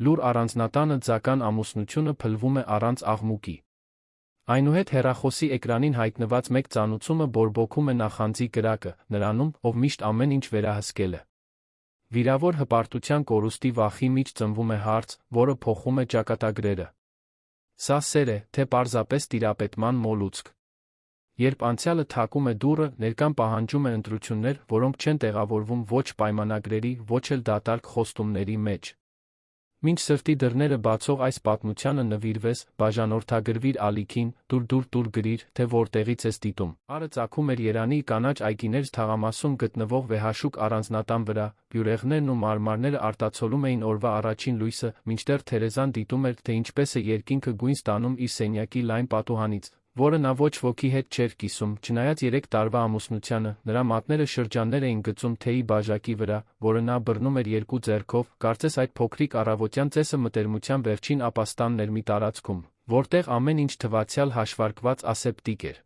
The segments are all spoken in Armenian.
Լուր առանձնատանը ձական ամուսնությունը փլվում է առանց աղմուկի։ Այնուհետ հեռախոսի էկրանին հայտնված մեկ ծանուցումը բորբոքում է նախանձի կրակը, նրանում, ով միշտ ամեն ինչ վերահսկել է։ Վիրավոր հպարտության կորուստի վախի մեջ ծնվում է հարց, որը փոխում է ճակատագրերը։ Սա սեր է, թե պարզապես տիրապետման մոլուցք։ Երբ անցյալը թակում է դուռը, ներկան պահանջում է ընտրություններ, որոնք չեն տեղավորվում ոչ պայմանագրերի, ոչ էլ դատարկ խոստումների մեջ։ Մինչ սրտի դռները բացող այս պատմությանը նվիրվես, բաժանորդագրվիր ալիքին, դուր գրիր, թե որտեղից ես դիտում։ Արը ծագում էր Երանի կանաչ այգիներ թաղամասում գտնվող վեհաշուկ առանձնատան վրա, բյուրեղներն ու մարմարները արտացոլում էին օրվա առաջին լույսը, մինչդեռ Թերեզան դիտում էր, թե ինչպես է երկինքը գույն ստանում իր սենյակի լայն պատուհանից, որը նա ոչ ոքի հետ չէր կիսում, չնայած 3 տարվա ամուսնությանը, նրա մատները շրջաններ էին գծում թեյի բաժակի վրա, որը նա բռնում էր 2 ձեռքով, կարծես այդ փոքրիկ առավոտյան ծեսը մտերմության վերջին ապաստանն էր մի տարածքում, որտեղ ամեն ինչ թվացյալ հաշվարկված ասեպտիկ էր։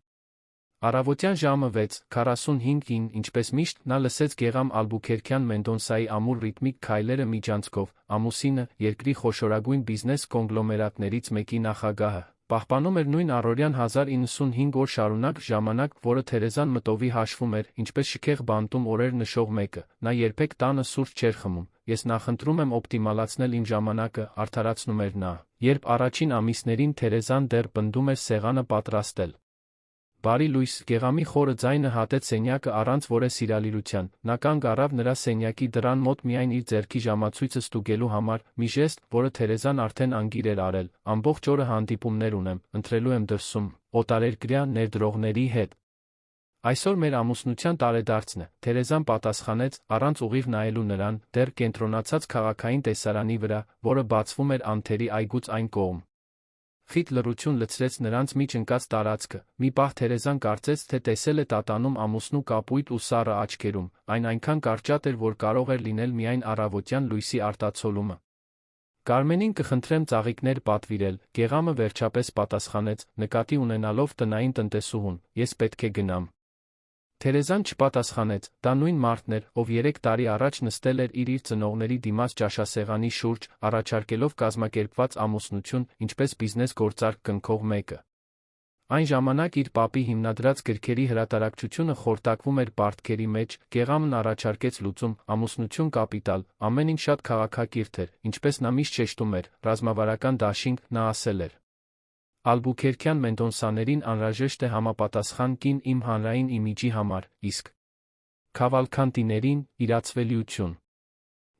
Առավոտյան ժամը 6:45-ին, ինչպես միշտ, նա լսեց Գեղամ Ալբուքերքյան Մենդոնսայի ամուր ռիթմիկ քայլերը միջանցքով, ամուսինը, երկրի խոշորագույն բիզնես կոնգլոմերատներից մեկի նախագահը, պահպանում էր նույն առօրյան 1095 օր շարունակ ժամանակ, որը Թերեզան մտովի հաշվում էր, ինչպես շքեղ բանտում օրեր նշող մեկը, նա երբեք տանը սուրճ չէր խմում, ես նախընտրում եմ օպտիմալացնել իմ ժամանակը, արդարացնում էր նա, երբ առաջին ամիսներին Թերեզան դեռ պնդում էր սեղանը պատրաստել։ Բարի լույս, Գեղամի խորը ձայնը հատեց սենյակը առանց որե սիրալիրության, նա կանգ առավ նրա սենյակի դռան մոտ միայն իր ձեռքի ժամացույցը ստուգելու համար, մի ժեստ, որը Թերեզան արդեն անգիր էր արել, ամբողջ օրը հանդիպումներ ունեմ, ընտրելու եմ դրսում, օտարերկրյա ներդրողների հետ։ Այսօր մեր ամուսնության տարեդարձն է, Թերեզան պատասխանեց, առանց ուղիղ նայելու նրան, դեռ կենտրոնացած քաղաքային տեսարանի վրա, որը բացվում էր Անթերի այգուց այն կողմ։ Խիտ լռություն լցրեց նրանց միջ ընկած տարածքը, մի պահ Թերեզան կարծեց, թե տեսել է տատանում ամուսնու կապույտ ու սառը աչքերում, այն այնքան կարճատ էր, որ կարող էր լինել միայն առավոտյան լույսի արտացոլումը։ Կարմենին կխնդրեմ ծաղիկներ պատվիրել, Գեղամը վերջապես պատասխանեց, նկատի ունենալով տնային տնտեսուհուն, ես պետք է գնամ։ Թերեզան չպատասխանեց, դա նույն մարդն էր, ով 3 տարի առաջ նստել էր իր ծնողների դիմաց ճաշասեղանի շուրջ, առաջարկելով կազմակերպված ամուսնություն, ինչպես բիզնես գործարք կնքող մեկը։ Այն ժամանակ իր պապի հիմնադրած գրքերի հրատարակչությունը խորտակվում էր պարտքերի մեջ, Գեղամն առաջարկեց լուծում, ամուսնություն կապիտալ, ամեն ինչ շատ քաղաքակիրթ էր, ինչպես նա միշտ շեշտում էր, ռազմավարական դաշինք, նա ասել էր։ Ալբուքերքյան Մենդոնսաներին անհրաժեշտ է համապատասխան կին իմ հանրային իմիջի համար, իսկ Քավալքանտիներին իրացվելիություն։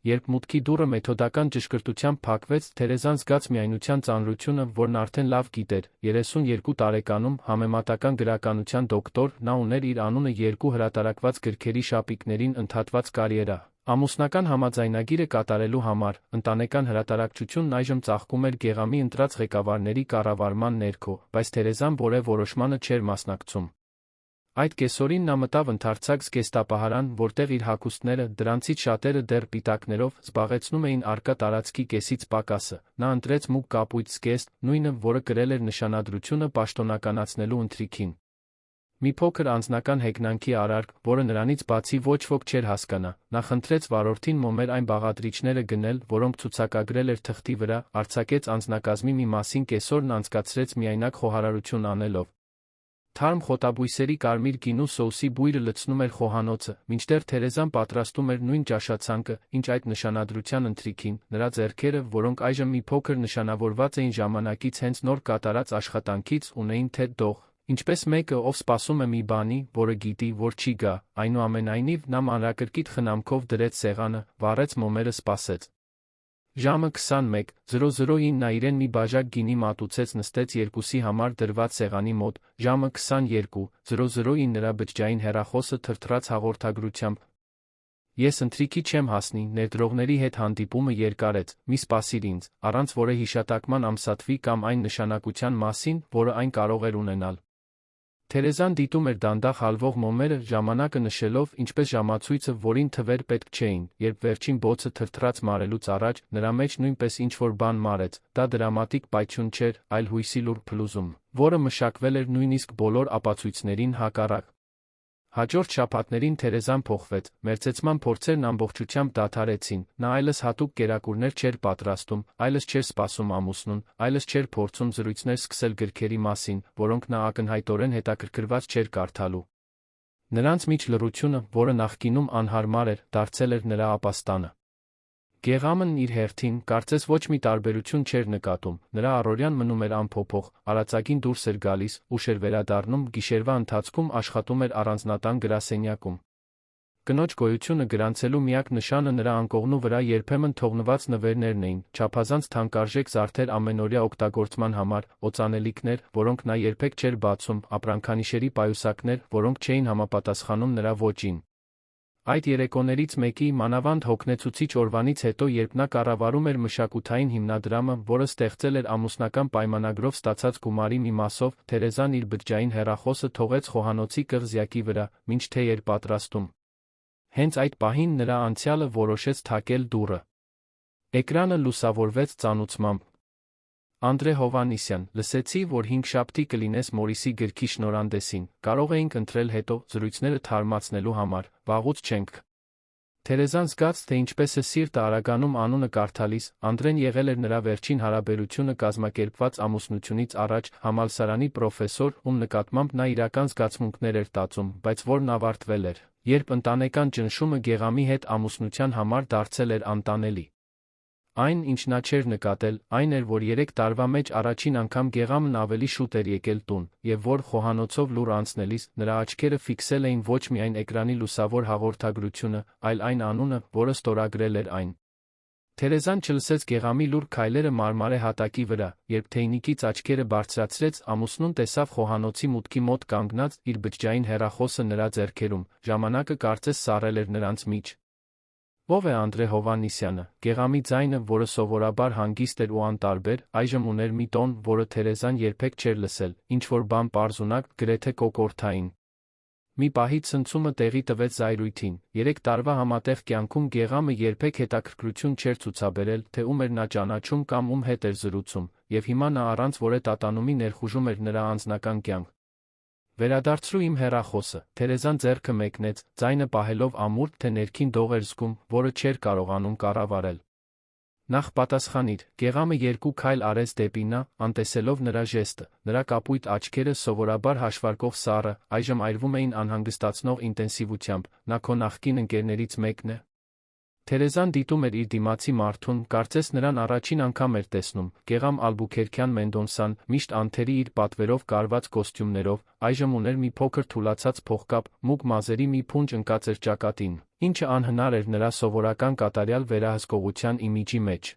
Երբ մուտքի դուռը մեթոդական ճշգրտությամբ փակվեց, Թերեզան զգաց միայնության ծանրությունը, որն արդեն լավ գիտեր, 32 տարեկանում, համեմատական գրականության դոկտոր, նա ուներ իր անունը 2 հրատարակված գրքերի շապիկներին ընդհատված կարիերա, ամուսնական համաձայնագիրը կատարելու համար, ընտանեկան հրատարակչությունն այժմ ծաղկում էր Գեղամի ընտրած ղեկավարների կառավարման ներքո, բայց Թերեզան որևէ որոշմանը չէր մասնակցում։ Այդ կեսօրին նա մտավ ընդարձակ զգեստապահարան, որտեղ իր հագուստները, դրանցից շատերը դեռ պիտակներով, զբաղեցնում էին առկա տարածքի կեսից պակասը, նա ընտրեց մուգ կապույտ զգեստ, նույնը, որը կրել էր նշանադրությունը պաշտոնականացնելու ընթրիքին։ Մի փոքր անձնական հեգնանքի արարք, որը նրանից բացի ոչ ոք չէր հասկանա, նա խնդրեց վարորդին մոմեր այն բաղադրիչները գնել, որոնք ցուցակագրել էր թղթի վրա, արձակեց անձնակազմի մի մասին կեսօրն անցկացրեց միայնակ խոհարարություն անելով։ Թարմ խոտաբույսերի կարմիր գինու սոուսի բույրը լցնում էր խոհանոցը, մինչդեռ Թերեզան պատրաստում էր նույն ճաշացանկը, ինչ այդ նշանադրության ընթրիքին, նրա ձեռքերը, որոնք այժմ մի փոքր նշանավորված էին ժամանակից հենց նոր կատարած աշխատանքից, ունեին թե դող, ինչպես մեկը, ով սպասում է մի բանի, որը գիտի, որ չի գա, այնուամենայնիվ, նա մանրակրկիտ խնամքով դրեց սեղանը, վառեց մոմերը, սպասեց։ Ժամը 21:00-ին նա իրեն մի բաժակ գինի մատուցեց նստեց 2-ի համար դրված սեղանի մոտ, ժամը 22:00-ին նրա բջջային հեռախոսը թրթռաց հաղորդագրությամբ. Ես ընթրիքի չեմ հասնի, ներդրողների հետ հանդիպումը երկարեց, մի սպասիր ինձ, առանց որե հիշատակման ամսաթվի կամ այն նշանակության մասին, որը այն կարող էր ունենալ։ Թերեզան դիտում էր դանդաղ հալվող մոմերը, ժամանակը նշելով, ինչպես ժամացույցը, որին թվեր պետք չէին, երբ վերջին բոցը թրթռաց մարելուց առաջ, նրա մեջ նույնպես ինչ-որ բան մարեց, դա դրամատիկ պայթյուն չէր, այլ հույսի լուռ փլուզում, որը մշակվել էր նույնիսկ բոլոր ապացույցներին հակառակ։ Հաջորդ շաբաթներին Թերեզան փոխվեց, մերձեցման փորձերն ամբողջությամբ դադարեցին, նա այլևս հատուկ կերակուրներ չէր պատրաստում, այլևս չէր սպասում ամուսնուն, այլևս չէր փորձում զրույցներ սկսել գրքերի մասին, որոնք նա ակնհայտորեն հետաքրքրված չէր կարդալու։ Նրանց միջ լռությունը, որը նախկինում անհարմար էր, դարձել էր նրա ապաստանը։ Գեղամն իր հերթին, կարծես ոչ մի տարբերություն չէր նկատում, նրա առօրյան մնում էր անփոփոխ, արածագին դուրս էր գալիս, ուշ էր վերադառնում, գիշերվա ընթացքում աշխատում էր առանձնատան գրասենյակում։ Կնոջ գոյությունը գրանցելու միակ նշանը նրա անկողնու վրա երբեմն թողնված նվերներն էին, չափազանց թանկարժեք զարդեր ամենօրյա օգտագործման համար, օծանելիքներ, որոնք նա երբեք չէր բացում, ապրանքանիշերի պայուսակներ, որոնք չէին համապատասխանում նրա ոճին։ Այդ երեկոներից մեկի, մանավանդ հոգնեցուցիչ օրվանից հետո, երբ նա կառավարում էր մշակութային հիմնադրամը, որը ստեղծել էր ամուսնական պայմանագրով ստացած գումարի մի մասով, Թերեզան իր բջջային հեռախոսը թողեց խոհանոցի կղզյակի վրա, մինչ թե էր պատրաստում։ Հենց այդ պահին նրա անցյալը որոշեց թակել դուռը։ Էկրանը լուսավորվեց ծանուցմամբ։ Անդրե Հովհաննիսյան, լսեցի, որ հինգշաբթի կլինես Մորիսի գրքի շնորհանդեսին, կարող էինք ընտրել հետո, զրույցները թարմացնելու համար, վաղուց չենք։ Թերեզան զգաց, թե ինչպես է սիրտը արագանում անունը կարդալիս, Անդրեն եղել էր նրա վերջին հարաբերությունը կազմակերպված ամուսնությունից առաջ, համալսարանի պրոֆեսոր, ում նկատմամբ նա իրական զգացմունքներ էր տածում, բայց որն ավարտվել էր, երբ ընտանեկան ճնշումը Գեղամի հետ ամուսնության համար դարձել էր անտանելի։ Այն, ինչ նա չէր նկատել, այն էր, որ 3 տարվա մեջ առաջին անգամ Գեղամն ավելի շուտ էր եկել տուն, և որ խոհանոցով լուռ անցնելիս, նրա աչքերը ֆիքսել էին ոչ միայն էկրանի լուսավոր հաղորդագրությունը, այլ այն անունը, որը ստորագրել էր այն։ Թերեզան չլսեց Գեղամի լուռ քայլերը մարմարե հատակի վրա, երբ թեյնիկից աչքերը բարձրացրեց, ամուսնուն տեսավ խոհանոցի մուտքի մոտ կանգնած, իր բջջային հեռախոսը նրա ձեռքերում, ժամանակը կարծես սառել էր նրանց միջ։ Ո՞վ է Անդրե Հովհաննիսյանը։ Գեղամի ձայնը, որը սովորաբար հանգիստ էր ու անտարբեր, այժմ ուներ մի տոն, որը Թերեզան երբեք չէր լսել, ինչ-որ բան պարզունակ, գրեթե կոկորդային։ Մի պահից ցնցումը տեղի տվեց զայրույթին։ 3 տարվա համատեղ կյանքում Գեղամը երբեք հետաքրքրություն չէր ցուցաբերել, թե ում էր նա ճանաչում կամ ում հետ էր զրուցում, և հիմա նա առանց որևէ տատանումի ներխուժում էր նրա անձնական կյանք։ Վերադարձրու իմ հեռախոսը, Թերեզան ձեռքը մեկնեց, ձայնը պահելով ամուր, թե ներքին դող էր զգում, որը չէր կարողանում կառավարել։ Նախ պատասխանիր, Գեղամը 2 քայլ արեց դեպի նա, անտեսելով նրա ժեստը, նրա կապույտ աչքերը սովորաբար հաշվարկող սառը, այժմ այրվում էին անհանգստացնող ինտենսիվությամբ, նա քո նախկին ընկերներից մեկն է։ Թերեզան դիտում էր իր դիմացի մարդուն, կարծես նրան առաջին անգամ էր տեսնում, Գեղամ Ալբուքերքյան Մենդոնսան, միշտ անթերի իր պատվերով կարված կոստյումներով, այժմ ուներ մի փոքր թուլացած փողկապ, մուգ մազերի մի փունջ ընկած էր ճակատին, ինչը անհնար էր նրա սովորական կատարյալ վերահսկողության իմիջի մեջ։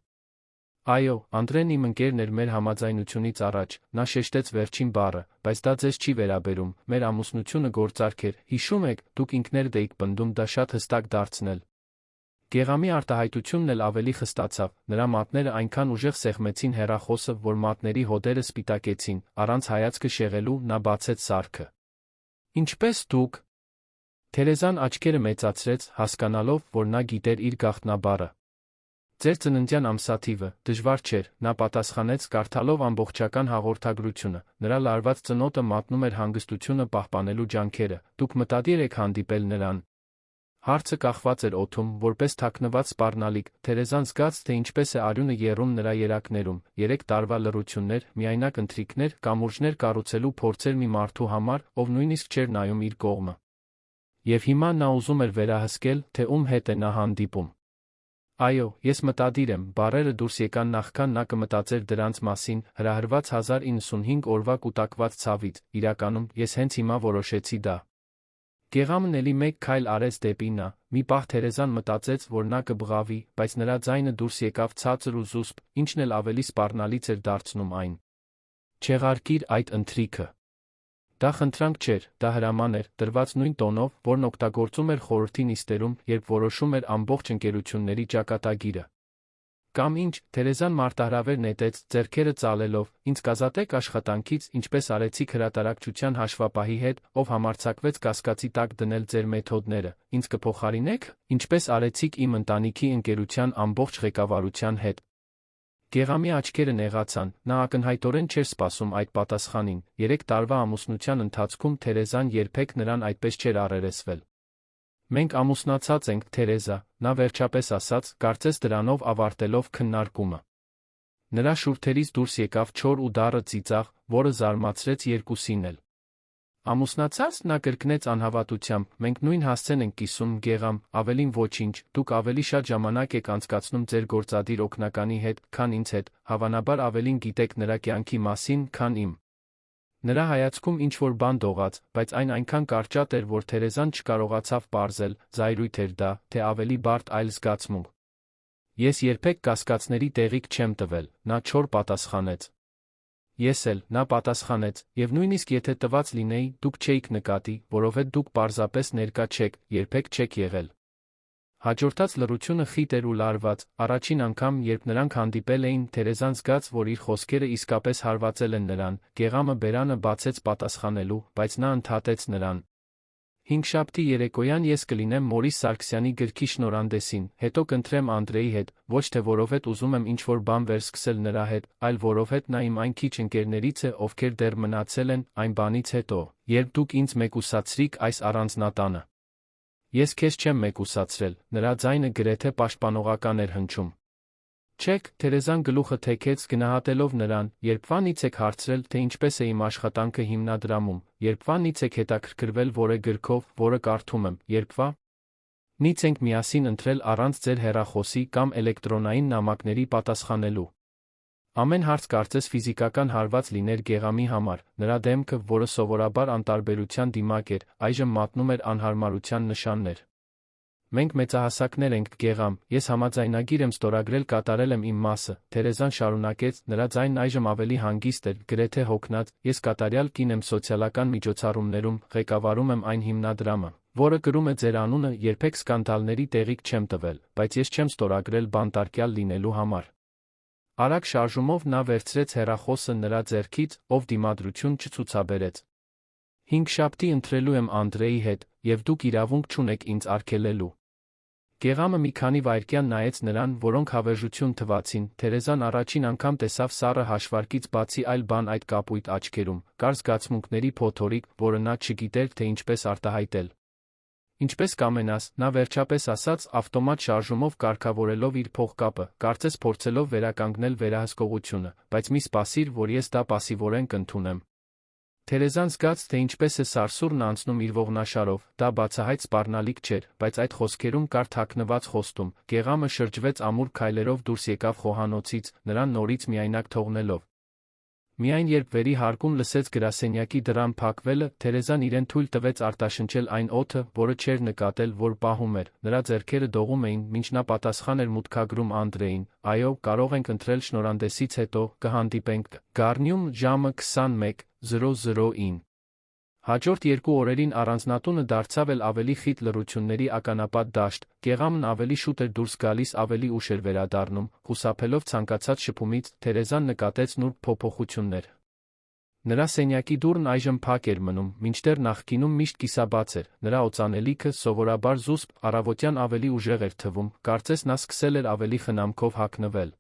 Այո, Անդրեն իմ ընկերն էր մեր համաձայնությունից առաջ, նա շեշտեց վերջին բառը, բայց դա ձեզ չի վերաբերում, մեր ամուսնությունը գործարք էր, հիշում եք, դուք ինքներդ էիք պնդում դա շատ հստակ դարձնել։ Գեղամի արտահայտությունն էլ ավելի խստացավ, նրա մատները այնքան ուժեղ սեղմեցին հեռախոսը, որ մատների հոդերը սպիտակեցին, առանց հայացքը շեղելու նա բացեց սարքը։ Ինչպես դուք։ Թերեզան աչքերը մեծացրեց, հասկանալով, որ նա գիտեր իր գաղտնաբառը։ Ձեր ծննդյան ամսաթիվը, դժվար չէր, նա պատասխանեց, կարդալով ամբողջական հաղորդագրությունը, նրա լարված ծնոտը մատնում էր հանգստությունը պահպանելու ջանքերը, դուք մտադիր եք հանդիպել նրան։ Հարցը կախված էր օդում, որպես թաքնված սպառնալիք, Թերեզան զգաց, թե ինչպես է արյունը եռում նրա երակներում, 3 տարվա լռություններ, միայնակ ընթրիքներ, կամուրջներ կառուցելու փորձեր մի մարդու համար, ով նույնիսկ չէր նայում իր կողմը։ Եվ հիմա նա ուզում էր վերահսկել, թե ում հետ է նա հանդիպում։ Այո, ես մտադիր եմ, բառերը դուրս եկան նախքան նա կմտածեր դրանց մասին, հրահրված 1095 օրվա կուտակված ցավից, իրականում, ես հենց հիմա որոշեցի դա։ Գեղամն էլի մեկ քայլ արեց դեպի նա, մի պահ Թերեզան մտածեց, որ նա կբղավի, բայց նրա ձայնը դուրս եկավ ցածր ու զուսպ, ինչն էլ ավելի սպառնալից էր դարձնում այն։ Չեղարկիր այդ ընթրիքը։ Դա խնդրանք չէր, դա հրաման էր, տրված նույն տոնով, որն օգտագործում էր խորհրդի նիստերում, երբ որոշում էր ամբողջ ընկերությունների ճակատագիրը։ Կամ ինչ, Թերեզան մարտահրավեր նետեց, ձեռքերը ծալելով, ինձ կազատեք աշխատանքից, ինչպես արեցիք հրատարակչության հաշվապահի հետ, ով համարձակվեց կասկածի տակ դնել ձեր մեթոդները, ինձ կփոխարինեք, ինչպես արեցիք իմ ընտանիքի ընկերության ամբողջ ղեկավարության հետ։ Գեղամի աչքերը նեղացան, նա ակնհայտորեն չէր սպասում այդ պատասխանին, 3 տարվա ամուսնության ընթացքում Թերեզան երբեք նրան այդպես չէր առերեսվել։ Մենք ամուսնացած ենք, Թերեզա, նա վերջապես ասաց, կարծես դրանով ավարտելով քննարկումը։ Նրա շուրթերից դուրս եկավ չոր ու դառը ծիծաղ, որը զարմացրեց երկուսին էլ։ Ամուսնացած, նա կրկնեց անհավատությամբ, մենք նույն հասցեն ենք կիսում, Գեղամ, ավելին ոչինչ, դուք ավելի շատ ժամանակ եք անցկացնում ձեր գործադիր օգնականի հետ, քան ինձ հետ, հավանաբար ավելին գիտեք նրա կյանքի մասին, քան իմ։ Նրա հայացքում ինչ-որ բան դողաց, բայց այն այնքան կարճատ էր, որ Թերեզան չկարողացավ պարզել, զայրույթ էր դա, թե ավելի բարդ այլ զգացմունք։ Ես երբեք կասկածների տեղիք չեմ տվել, նա չոր պատասխանեց։ Ես էլ, նա պատասխանեց, եւ նույնիսկ եթե տված լինեի, դուք չէիք նկատի, որովհետեւ դուք պարզապես ներկա չեք, երբեք չեք եղել։ Հաջորդած լռությունը խիտ էր ու լարված, առաջին անգամ, երբ նրանք հանդիպել էին, Թերեզան զգաց, որ իր խոսքերը իսկապես հարվածել են նրան, Գեղամը բերանը բացեց պատասխանելու, բայց նա ընդհատեց նրան։ Հինգշաբթի երեկոյան ես կլինեմ Մորիս Սարգսյանի գրքի շնորհանդեսին, հետո կընտրեմ Անդրեի հետ, ոչ թե որովհետեւ ուզում եմ ինչ-որ բան վերսկսել նրա հետ, այլ որովհետեւ նա իմ այն քիչ ընկերներից է, ովքեր դեռ մնացել են, այն բանից հետո, երբ դուք ինձ մեկուսացրիք այս առանձնատանը։ Ես քեզ չեմ մեկուսացրել, նրա ձայնը գրեթե պաշտպանողական էր հնչում։ Չեք, Թերեզան գլուխը թեքեց, գնահատելով նրան, երբվանից եք հարցրել, թե ինչպես է իմ աշխատանքը հիմնադրամում, երբվանից եք հետաքրքրվել որը գրքով, որը կարդում եմ, երբվանից ենք միասին ընտրել առանց ձեր հեռախոսի կամ էլեկտրոնային նամակների պատասխանելու։ Ամեն հարց կարծես ֆիզիկական հարված լիներ Գեղամի համար, նրա դեմքը, որը սովորաբար անտարբերության դիմակ էր, այժմ մատնում էր անհարմարության նշաններ։ Մենք մեծահասակներ ենք, Գեղամ, ես համաձայնագիր եմ ստորագրել կատարել եմ իմ մասը, Թերեզան շարունակեց, նրա ձայնն այժմ ավելի հանգիստ էր, գրեթե հոգնած, ես կատարյալ կին եմ սոցիալական միջոցառումներում, ղեկավարում եմ այն հիմնադրամը, որը կրում է ձեր անունը, երբեք սկանդալների տեղիք չեմ տվել, բայց ես չեմ ստորագրել բանտարկյալ լինելու համար։ Արագ շարժումով նա վերցրեց հեռախոսը նրա ձեռքից, ով դիմադրություն չցուցաբերեց։ Հինգշաբթի ընտրելու եմ Անդրեի հետ, եւ դուք իրավունք չունեք ինձ արգելելու։ Գեղամը մի քանի վայրկյան նայեց նրան, որոնք հավերժություն թվացին, Թերեզան առաջին անգամ տեսավ սառը հաշվարկից բացի այլ բան այդ կապույտ աչքերում, կար զգացմունքների փոթորիկ, որը նա չգիտեր, թե ինչպես արտահայտել։ Ինչպես կամենաս, նա վերջապես ասաց, ավտոմատ շարժումով կարգավորելով իր փողկապը, կարծես փորձելով վերականգնել վերահսկողությունը, բայց մի սպասիր, որ ես դա պասիվորեն կընդունեմ։ Թերեզան զգաց, թե ինչպես է սարսուռն անցնում իր ողնաշարով, դա բացահայտ սպառնալիք չէր, բայց այդ խոսքերում կար թաքնված խոստում, Գեղամը շրջվեց ամուր քայլերով դուրս եկավ խոհանոցից, նրան նորից միայնակ թողնելով։ Միայն երբ վերի հարկում լսեց գրասենյակի դռան փակվելը, Թերեզան իրեն թույլ տվեց արտաշնչել այն օդը, որը չէր նկատել, որ պահում էր, նրա ձեռքերը դողում էին, մինչ նա պատասխան էր մուտքագրում Անդրեին, այո, կարող ենք ընտրել շնորհանդեսից հետո, կհանդիպենք Գառնիում ժամը 21:00-ին։ Հաջորդ 2 օրերին առանձնատունը դարձավ էլ ավելի խիտ լռությունների ականապատ դաշտ, Գեղամն ավելի շուտ էր դուրս գալիս, ավելի ուշ էր վերադառնում, խուսափելով ցանկացած շփումից, Թերեզան նկատեց նուրբ փոփոխություններ։ Նրա սենյակի դուռն այժմ փակ էր մնում, մինչդեռ նախկինում միշտ կիսաբաց էր, նրա օծանելիքը, սովորաբար զուսպ, առավոտյան ավելի ուժեղ էր թվում, կարծես նա սկսել էր ավելի խնամքով հագնվել։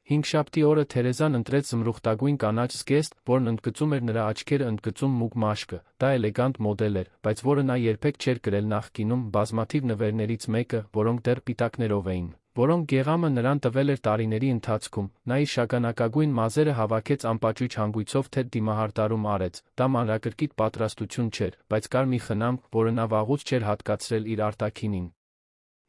Հինգշաբթի օրը Թերեզան ընտրեց զմրուխտագույն կանաչ զգեստ, որն ընդգծում էր նրա աչքերը ընդգծում մուգ մաշկը, դա էլեգանտ մոդել էր, բայց որը նա երբեք չէր կրել նախկինում, բազմաթիվ նվերներից մեկը, որոնք դեռ պիտակներով էին, որոնք Գեղամը նրան տվել էր տարիների ընթացքում, նա իր շագանակագույն մազերը հավաքեց անպաճույճ հանգույցով թեթ դիմահարդարում արեց, դա մանրակրկիտ պատրաստություն չէր, բայց կար մի խնամք, որը նա վաղուց չէր հատկացրել իր արտաքինին։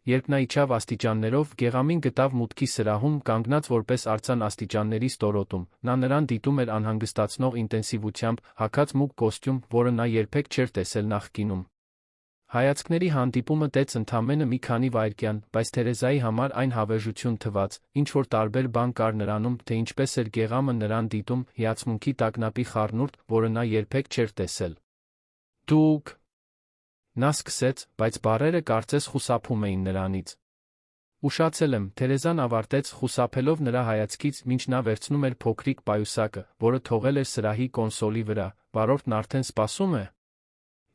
Երբ նա իջավ աստիճաններով, Գեղամին գտավ մուտքի սրահում, կանգնած որպես արձան աստիճանների ստորոտում, նա նրան դիտում էր անհանգստացնող ինտենսիվությամբ, հագած մուգ կոստյում, որը նա երբեք չէր տեսել նախկինում։ Հայացքների հանդիպումը տեց ընդամենը մի քանի վայրկյան, բայց Թերեզայի համար այն հավերժություն թվաց, ինչ-որ տարբեր բան կար նրանում, թե ինչպես էր Գեղամը նրան դիտում, հիացմունքի տագնապի խառնուրդ, որը նա երբեք չէր տեսել։ Դուք… Նա սկսեց, բայց բառերը կարծես խուսափում էին նրանից։ Ուշացել եմ, Թերեզան ավարտեց, խուսափելով նրա հայացքից, մինչ նա վերցնում էր փոքրիկ պայուսակը, որը թողել էր սրահի կոնսոլի վրա, վարորդն արդեն սպասում է։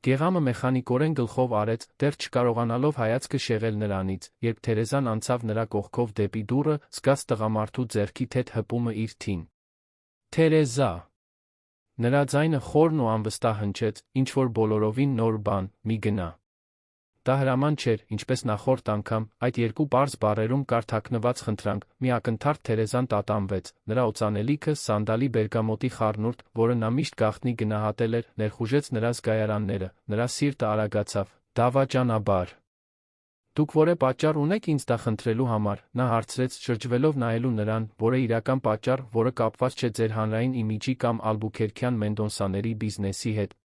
Գեղամը մեխանիկորեն գլխով արեց, դեռ չկարողանալով հայացքը շեղել նրանից, երբ Թերեզան անցավ նրա կողքով դեպի դուռը, զգաց տղամարդու ձեռքի թեթ հպումը իր թին։ Թերեզա։ Նրա ձայնը խորն ու անվստահ հնչեց, ինչ-որ բոլորովին նոր բան, մի գնա։ Դա հրաման չէր, ինչպես նախորդ անգամ, այդ երկու պարզ բառերում կար թաքնված խնդրանք, մի ակնթարթ Թերեզան տատանվեց, նրա օծանելիքը, սանդալի բերգամոտի խառնուրդ, որը նա միշտ գաղտնի գնահատել էր, ներխուժեց նրա զգայարանները, նրա սիրտը արագացավ, դավաճանաբար։ Դուք որե պատճառ ունեք ինձ դա խնդրելու համար, նա հարցրեց, շրջվելով նայելու նրան, որը իրական պատճառ, որը կապված չէ ձեր հանրային իմիջի կամ ալբուքերքյան Մենդոնսաների բիզնեսի հետ։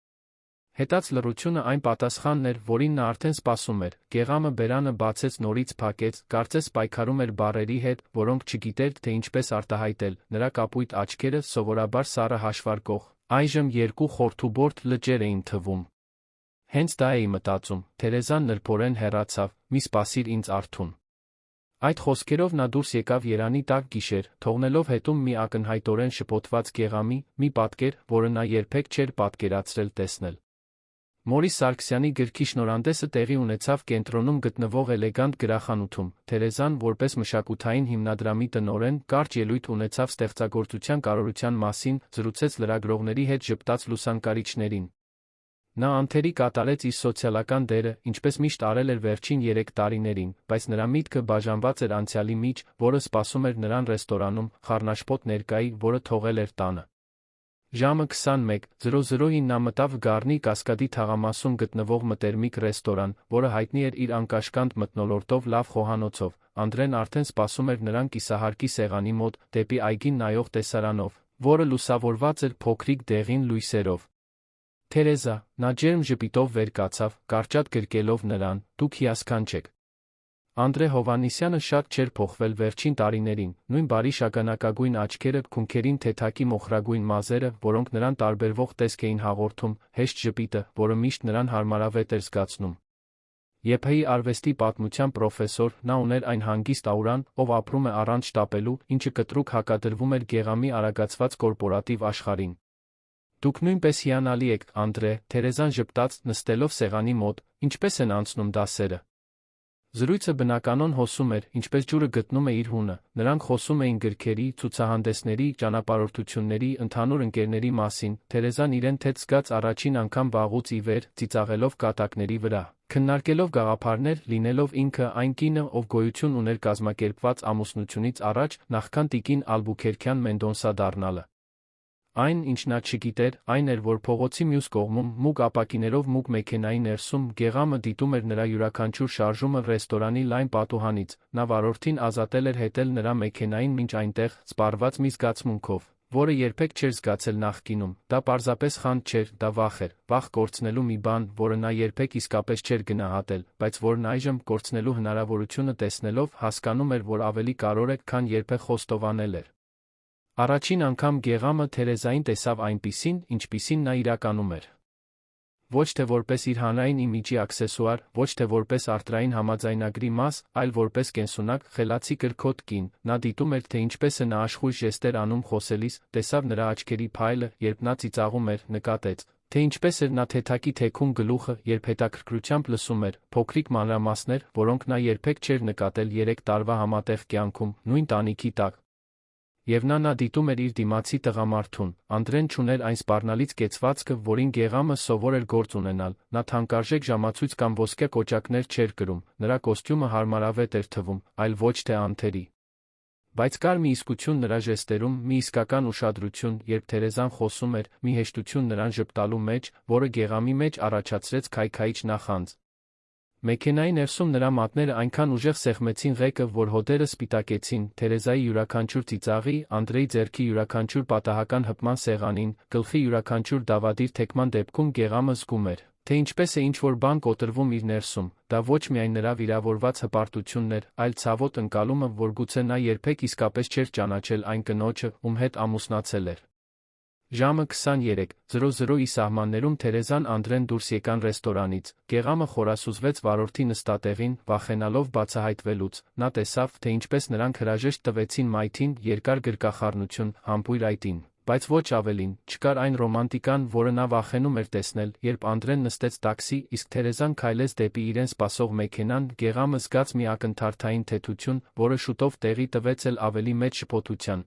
Հետաց լռությունը այն պատասխանն էր, որին նա արդեն սպասում էր, գեղամը բերանը բացեց նորից փակեց, կարծես պայքարում էր բառերի հետ, որոնք չգիտեր, թե ինչպես արտահայտել, նրա կապույտ աչքերը, սովորաբար սառը հաշվարկող, այժմ երկու խորթուբորդ լճեր էին թվում։ Հենց դա էի մտածում, Թերեզան նրբորեն հեռացավ, մի սպասիր ինձ արթուն։ Այդ խոսքերով նա դուրս եկավ երանի տակ գիշեր, թողնելով հետում մի ակնհայտորեն շփոթված գեղամի, մի պատկեր, որը նա երբեք չէր պատկերացրել տեսնել։ Մորիս Սարգսյանի գրքի շնորհանդեսը տեղի ունեցավ կենտրոնում գտնվող էլեգանտ գրախանութում, Թերեզան, որպես մշակութային հիմնադրամի տնօրեն, կարճ ելույթ ունեցավ ստեղծագործության կարողության մասին, զրուցեց լրագրողների հետ ժպտաց լուսանկարիչներին։ Նա անթերի կատարեց իր սոցիալական դերը, ինչպես միշտ արել էր վերջին 3 տարիներին, բայց նրա միտքը բաժանված էր անցյալի մեջ, որը սպասում էր նրան ռեստորանում, խառնաշփոթ ներկայի, որը թողել էր տանը։ Ժամը 21:00-ին նա մտավ Գառնի Կասկադի թաղամասում գտնվող մտերմիկ ռեստորան, որը հայտնի էր իր անկաշկանդ մթնոլորտով լավ խոհանոցով, Անդրեն արդեն սպասում էր նրան կիսահարկի սեղանի մոտ, դեպի այգին նայող տեսարանով, որը լուսավորված էր փոքրիկ դեղին լույսերով։ Թերեզա, նա ջերմ ժպիտով վեր կացավ, կարճատ գրկելով նրան, դուք հիասքանչ եք։ Անդրե Հովհաննիսյանը շատ չէր փոխվել վերջին տարիներին, նույն բարի շագանակագույն աչքերը, քունքերին թեթակի մոխրագույն մազերը, որոնք նրան տարբերվող տեսք էին հաղորդում, հեշտ ժպիտը, որը միշտ նրան հարմարավետ էր զգացնում։ ԵՓ-ի արվեստի պատմության պրոֆեսոր, նա ուներ այն հանգիստ աուրան, ով ապրում է առանց շտապելու, ինչը կտրուկ հակադրվում էր գեղամի արագացված կորպորատիվ աշխարհին։ Դուք նույնպես հիանալի եք, Անդրե, Թերեզան ժպտաց, նստելով սեղանի մոտ, ինչպես են անցնում դասերը։ Զրույցը բնականon հոսում էր, ինչպես ջուրը գտնում է իր հունը, նրանք խոսում էին գրքերի, ցուցահանդեսների, ճանապարհորդությունների, ընդհանուր ընկերների մասին, Թերեզան իրեն թեթ զգաց առաջին անգամ վաղուց ի վեր, ծիծաղելով կատակների վրա, քննարկելով գաղափարներ, լինելով ինքը այն կինը, ով գոյություն ուներ կազմակերպված ամուսնությունից առաջ, նախքան տիկին Ալբուքերքյան Մենդոնսա դառնալը։ Այն, ինչ նա չգիտեր, այն էր, որ փողոցի մյուս կողմում, մուգ ապակիներով մուգ մեքենայի ներսում, գեղամը դիտում էր նրա յուրաքանչյուր շարժումը ռեստորանի լայն պատուհանից, նա վարորդին ազատել էր հետել նրա մեքենային մինչ այնտեղ, սպառված մի զգացմունքով, որը երբեք չէր զգացել նախկինում, դա պարզապես խանդ չէր, դա վախ էր, վախ կորցնելու մի բան, որը նա երբեք իսկապես չէր գնահատել, բայց որն այժմ, կորցնելու հնարավորությունը տեսնելով, հասկանում էր, որ ավելի կարևոր է, քան երբեք խոստովանել էր։ Առաջին անգամ գեղամը Թերեզային տեսավ այնպիսին, ինչպիսին նա իրականում էր։ Ոչ թե որպես իր հանրային իմիջի աքսեսուար, ոչ թե որպես արտրային համաձայնագրի մաս, այլ որպես կենսունակ, խելացի կրքոտ կին, նա դիտում էր, թե ինչպես է նա աշխույժ ժեստեր անում խոսելիս, տեսավ նրա աչքերի փայլը, երբ նա ծիծաղում էր, նկատեց, թե ինչպես էր նա թեթակի թեքուն գլուխը, երբ հետաքրքրությամբ լսում էր, փոքրիկ մանրամասներ, որոնք նա երբեք չէր նկատել 3 տարվա համատեղ կյանքում, նույն տանիքի տակ։ Եվ նա դիտում էր իր դիմացի տղամարդուն, Անդրեն չուներ այն սպառնալից կեցվածքը, որին գեղամը սովոր էր գործ ունենալ, նա թանկարժեք ժամացույց կամ ոսկե կոճակներ չէր կրում, նրա կոստյումը հարմարավետ էր թվում, այլ ոչ թե անթերի։ Բայց կար մի իսկություն նրա ժեստերում, մի իսկական ուշադրություն, երբ Թերեզան խոսում էր, մի հեշտություն նրան ժպտալու մեջ, որը գեղամի մեջ առաջացրեց քայքայիչ նախանձ։ Մեքենայի ներսում նրա մատները այնքան ուժեղ սեղմեցին ղեկը, որ հոտերը սպիտակեցին, Թերեզայի յուրաքանչյուր ծիծաղի, Անդրեի ձեռքի յուրաքանչյուր պատահական հպման սեղանին, գլխի յուրաքանչյուր դավադիր թեքման դեպքում գեղամը զգում էր, թե ինչպես է ինչ-որ բան կոտրվում իր ներսում, դա ոչ միայն նրա վիրավորված հպարտությունն էր, այլ ցավոտ ընկալումը, որ գուցե նա երբեք իսկապես չէր ճանաչել այն կնոջը, ում հետ ամուսնացել էր։ Ժամը 23:00-ի սահմաններում Թերեզան Անդրեն դուրս եկան ռեստորանից, գեղամը խորասուզվեց վարորդի նստատեղին, վախենալով բացահայտվելուց, նա տեսավ, թե ինչպես նրանք հրաժեշտ տվեցին մայթին, երկար գրկախառնություն, համբույր այտին, բայց ոչ ավելին, չկար այն ռոմանտիկան, որը նա վախենում էր տեսնել, երբ Անդրեն նստեց տաքսի, իսկ Թերեզան քայլեց դեպի իրեն սպասող մեքենան, գեղամը զգաց մի ակնթարթային թեթություն, որը շուտով տեղի տվեց էլ ավելի մեծ շփոթության։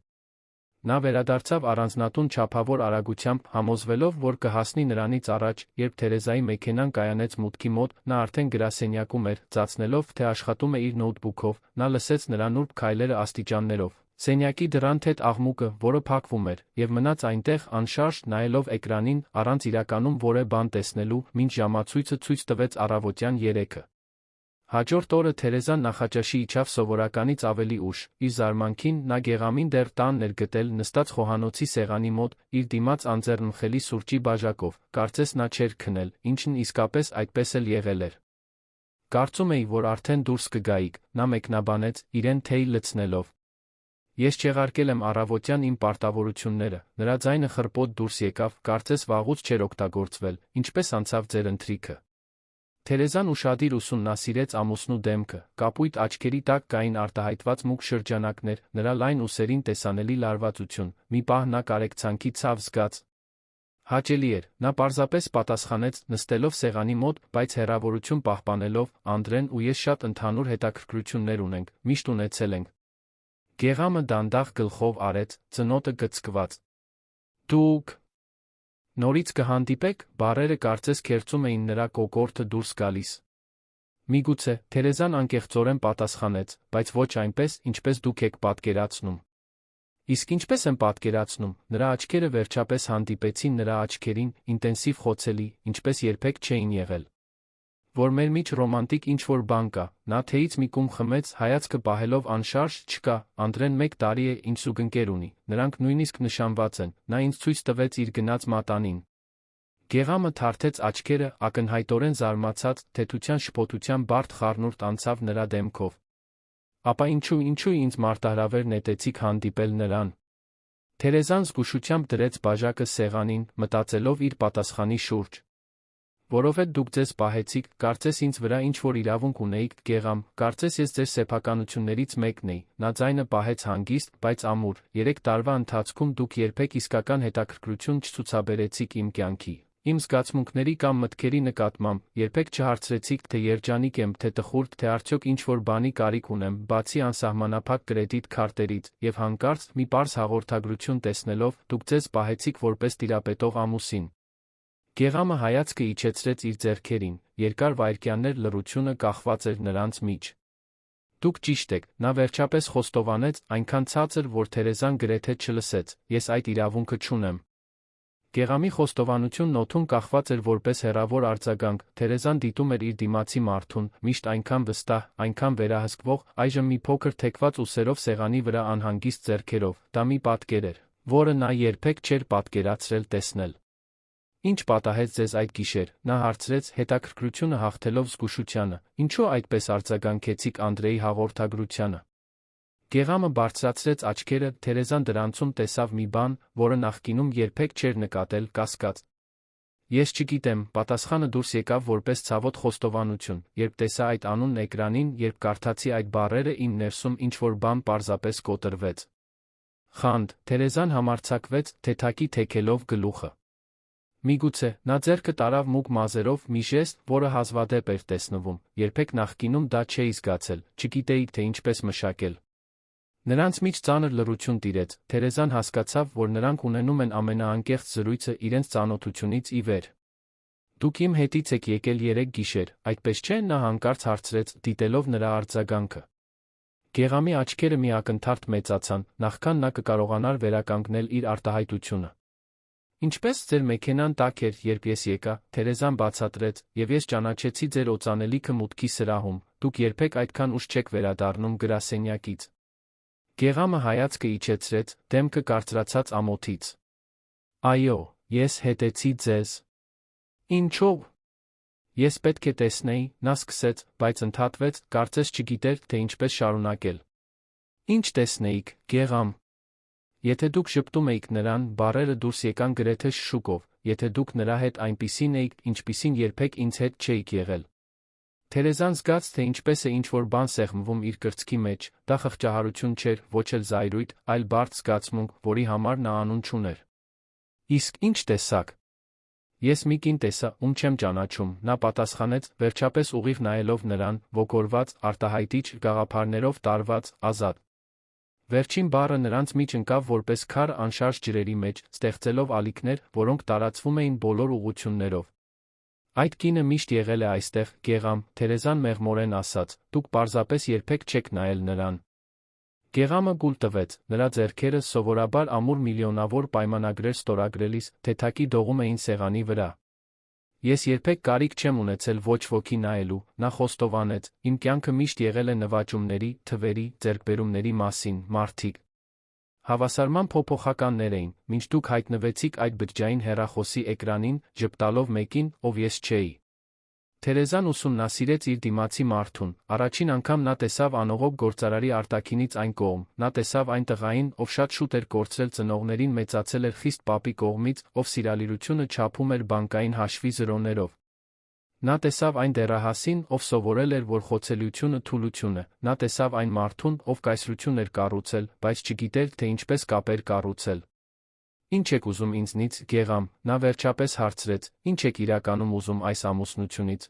Նա վերադարձավ առանձնատուն չափավոր արագությամբ, համոզվելով, որ կհասնի նրանից առաջ, երբ Թերեզայի մեքենան կայանեց մուտքի մոտ, նա արդեն գրասենյակում էր, ծածնելով, թե աշխատում է իր նոութբուքով, նա լսեց նրա նուրբ քայլերը աստիճաններով։ Սենյակի դռան թեթ աղմուկը, որը փակվում էր, և մնաց այնտեղ, անշարժ, նայելով էկրանին, առանց իրականում որևէ բան տեսնելու, մինչ ժամացույցը ցույց տվեց առավոտյան 3-ը։ Հաջորդ օրը Թերեզան նախաճաշի իջավ սովորականից ավելի ուշ, իր զարմանքին, նա գեղամին դեռ տանն էր գտել նստած խոհանոցի սեղանի մոտ, իր դիմաց անձեռնմխելի սուրճի բաժակով, կարծես նա չէր քնել, ինչն իսկապես այդպես էլ եղել էր։ Կարծում էի, որ արդեն դուրս կգայիք, նա մեկնաբանեց, իրեն թեյ լցնելով։ Ես չեղարկել եմ առավոտյան իմ պարտավորությունները, նրա ձայնը խռպոտ դուրս եկավ, կարծես վաղուց չէր օգտագործվել, ինչպես անցավ ձեր ընթրիքը։ Թերեզան ուշադիր ուսումնասիրեց ամուսնու դեմքը, կապույտ աչքերի տակ կային արտահայտված մուգ շրջանակներ, նրա լայն ուսերին տեսանելի լարվածություն, մի պահ նա կարեկցանքի ցավ զգաց։ Հաճելի էր, նա պարզապես պատասխանեց, նստելով սեղանի մոտ, բայց հեռավորություն պահպանելով, Անդրեն ու ես շատ ընդհանուր հետաքրքրություններ ունենք, միշտ ունեցել ենք։ Գեղամը դանդաղ գլխով արեց, ծնոտը գծկված։ Դուք նորից կհանդիպեք, բառերը կարծես քերծում էին նրա կոկորդը դուրս գալիս։ Միգուցե, Թերեզան անկեղծորեն պատասխանեց, բայց ոչ այնպես, ինչպես դուք եք պատկերացնում։ Իսկ ինչպես եմ պատկերացնում, նրա աչքերը վերջապես հանդիպեցին նրա աչքերին, ինտենսիվ խոցելի, ինչպես երբեք չէին եղել։ Որ մեր միջ ռոմանտիկ ինչ-որ բան կա, նա թեյից մի կում խմեց, հայացքը պահելով անշարժ, չկա, Անդրեն 1 տարի է, ինչ զուգընկեր ունի, նրանք նույնիսկ նշանված են, նա ինձ ցույց տվեց իր գնաց մատանին։ Գեղամը թարթեց աչքերը, ակնհայտորեն զարմացած, թեթության շփոթության բարդ խառնուրդ անցավ նրա դեմքով։ Ապա ինչու ինձ մարտահրավեր նետեցիք հանդիպել նրան։ Թերեզան զգուշությամբ դրեց բաժակը սեղանին, մտածելով իր պատասխանի շուրջ։ Որովհետև դուք ձեզ պահեցիք, կարծես ինձ վրա ինչ-որ իրավունք ունեիք, Գեղամ, կարծես ես ձեր սեփականություններից մեկն էի, նա ձայնը պահեց հանգիստ, բայց ամուր, 3 տարվա ընթացքում դուք երբեք իսկական հետաքրքրություն չցուցաբերեցիք իմ կյանքի, իմ զգացմունքների կամ մտքերի նկատմամբ, երբեք չհարցրեցիք, թե երջանիկ եմ, թե տխուր, թե արդյոք ինչ-որ բանի կարիք ունեմ, բացի անսահմանափակ կրեդիտ քարտերից, եւ հանկարծ, մի պարզ հաղորդագրություն տեսնելով, դուք ձեզ պահեցիք որպես տիրապետող ամուսին։ Գեղամը հայացքը իջեցրեց իր ձեռքերին, երկար վայրկյաններ լռությունը կախված էր նրանց միջ։ Դուք ճիշտ եք, նա վերջապես խոստովանեց, այնքան ցածր, որ Թերեզան գրեթե չլսեց, ես այդ իրավունքը չունեմ։ Գեղամի խոստովանությունն օդում կախված էր որպես հեռավոր արձագանք, Թերեզան դիտում էր իր դիմացի մարդուն, միշտ այնքան վստահ, այնքան վերահսկվող, այժմ մի փոքր թեքված ուսերով սեղանի վրա անհանգիստ ձեռքերով, դա մի պատկեր էր, որը նա երբեք չէր պատկերացրել տեսնել։ Ինչ պատահեց ձեզ այդ գիշեր, նա հարցրեց, հետաքրքրությունը հաղթելով զգուշությանը, ինչու այդպես արձագանքեցիք Անդրեի հաղորդագրությանը։ Գեղամը բարձրացրեց աչքերը, Թերեզան դրանցում տեսավ մի բան, որը նախկինում երբեք չէր նկատել, կասկած։ Ես չգիտեմ, պատասխանը դուրս եկավ որպես ցավոտ խոստովանություն, երբ տեսա այդ անունն էկրանին, երբ կարդացի այդ բառերը իմ ներսում ինչ-որ բան պարզապես կոտրվեց։ Խանդ, Թերեզան համարձակվեց, թեթակի թեքելով գլուխը։ Միգուցե, նա ձեռքը տարավ մուգ մազերով մի ժեստ, որը հազվադեպ էր տեսնվում, երբեք նախկինում դա չէի զգացել, չգիտեիք, թե ինչպես մշակել։ Նրանց միջ ծանր լռություն տիրեց, Թերեզան հասկացավ, որ նրանք ունենում են ամենաանկեղծ զրույցը իրենց ծանոթությունից ի վեր։ Դուք իմ հետից եք եկել 3 գիշեր, այդպես չէ՞, նա հանկարծ հարցրեց, դիտելով նրա արձագանքը։ Գեղամի աչքերը մի ակնթարթ մեծացան, նախքան նա կկարողանար վերականգնել իր արտահայտությունը։ Ինչպես ձեր մեքենան տաք էր, երբ ես եկա, Թերեզան բացատրեց, եւ ես ճանաչեցի ձեր օծանելիքը մուտքի սրահում, դուք երբեք այդքան ուշ չեք վերադառնում գրասենյակից։ Գեղամը հայացքը իջեցրեց, դեմքը կարծրացած ամոթից։ Այո, ես հետեցի ձեզ։ Ինչո՞վ։ Ես պետք է տեսնեի, նա սկսեց, բայց ընդհատվեց, կարծես չգիտեր, թե ինչպես շարունակել։ Ինչ տեսնեիք, Գեղամ։ Եթե դուք շփտում էիք նրան, բառերը դուրս եկան գրեթե շշուկով, եթե դուք նրա հետ այնպիսին էիք, ինչպիսին երբեք ինձ հետ չէիք եղել։ Թերեզան զգաց, թե ինչպես է ինչ-որ բան սեղմվում իր կրծքի մեջ, դա խղճահարություն չէր, ոչ էլ զայրույթ, այլ բարդ զգացմունք, որի համար նա անուն չուներ։ Իսկ ինչ տեսակ։ Ես մի կին տեսա, ում չեմ ճանաչում, նա պատասխանեց, վերջապես ուղիղ նայելով նրան, ոգորված, արտահայտիչ գաղափարներով տարված, ազատ։ Վերջին բառը նրանց միջ ընկավ որպես քար անշարժ ջրերի մեջ, ստեղծելով ալիքներ, որոնք տարածվում էին բոլոր ուղղություններով։ Այդ կինը միշտ եղել է այստեղ, Գեղամ, Թերեզան մեղմորեն ասաց, դուք պարզապես երբեք չեք նայել նրան։ Գեղամը գուլ տվեց, նրա ձեռքերը սովորաբար ամուր միլիոնավոր պայմանագրեր ստորագրելիս, թեթակի դողում էին սեղանի վրա։ Ես երբեք կարիք չեմ ունեցել ոչ ոքի նայելու, նա խոստովանեց, իմ կյանքը միշտ եղել է նվաճումների, թվերի, ձեռքբերումների մասին, մարդիկ։ Հավասարման փոփոխականներ էին, մինչ դուք հայտնվեցիք այդ բջջային հեռախոսի էկրանին, ժպտալով մեկին, ով ես չէի։ Թերեզան ուսումնասիրեց իր դիմացի մարդուն, առաջին անգամ նա տեսավ անողոք գործարարի արտաքինից այն կողմ, նա տեսավ այն տղային, ով շատ շուտ էր կորցրել ծնողներին, մեծացել էր խիստ պապի կողմից, ով սիրալիրությունը չափում էր բանկային հաշվի զրոներով։ Նա տեսավ այն դեռահասին, ով սովորել էր, որ խոցելիությունը թուլություն է, նա տեսավ այն մարդուն, ով կայսրություն էր կառուցել, բայց չգիտեր, թե ինչպես կապեր կառուցել։ Ինչ եք ուզում ինձնից, Գեղամ, նա վերջապես հարցրեց, ինչ եք իրականում ուզում այս ամուսնությունից։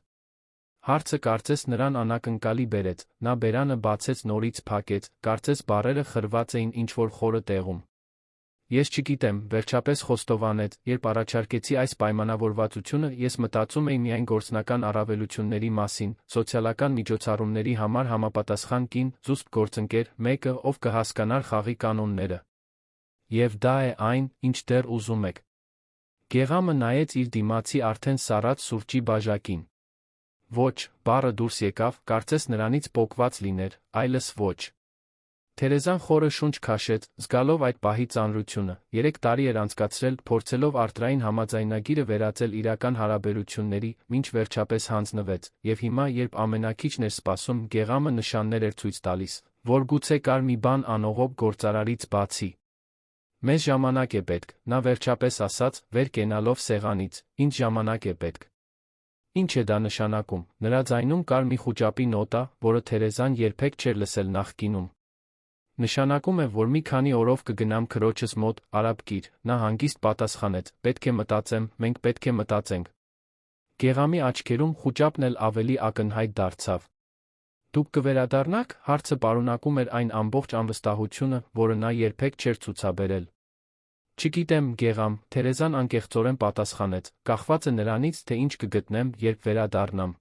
Հարցը կարծես նրան անակնկալի բերեց, նա բերանը բացեց նորից փակեց, կարծես բառերը խրված էին ինչ-որ խորը տեղում։ Ես չգիտեմ, վերջապես խոստովանեց, երբ առաջարկեցի այս պայմանավորվածությունը, ես մտածում էի միայն գործնական առավելությունների մասին, սոցիալական միջոցառումների համար համապատասխան կին, զուսպ գործընկեր, մեկը, ով կհասկանար խաղի կանոնները։ Եվ դա է այն, ինչ դեռ ուզում եք։ Գեղամը նայեց իր դիմացի արդեն սառած սուրճի բաժակին։ Ոչ, բառը դուրս եկավ, կարծես նրանից պոկված լիներ, այլս ոչ։ Թերեզան խորը շունչ քաշեց, զգալով այդ պահի ծանրությունը, 3 տարի էր անցկացրել, փորձելով արտրային համաձայնագիրը վերածել իրական հարաբերությունների, մինչ վերջապես հանձնվեց, եւ հիմա, երբ ամենակիչն էր սպասում, Գեղամը նշաններ էր ցույց տալիս, որ գուցե կար մի բան անողոք գործարարից բացի։ Մեզ ժամանակ է պետք, նա վերջապես ասաց, վեր կենալով սեղանից, ինձ ժամանակ է պետք։ Ինչ է դա նշանակում, նրա ձայնում կար մի խուճապի նոտա, որը Թերեզան երբեք չէր լսել նախկինում։ Նշանակում է, որ մի քանի օրով կգնամ քրոջս մոտ, արաբկիր, նա հանգիստ պատասխանեց, պետք է մտածեմ, մենք պետք է մտածենք։ Գեղամի աչքերում խուճապն էլ ավելի ակնհայտ դարձավ։ Դուք կվերադառնաք, հարցը պարունակում էր այն ամբողջ անվստահությունը, որը նա երբեք չէր ցուցաբերել։ Չգիտեմ, Գեղամ, Թերեզան անկեղծորեն պատասխանեց, կախված է նրանից, թե ինչ կգտնեմ, երբ վերադառնամ։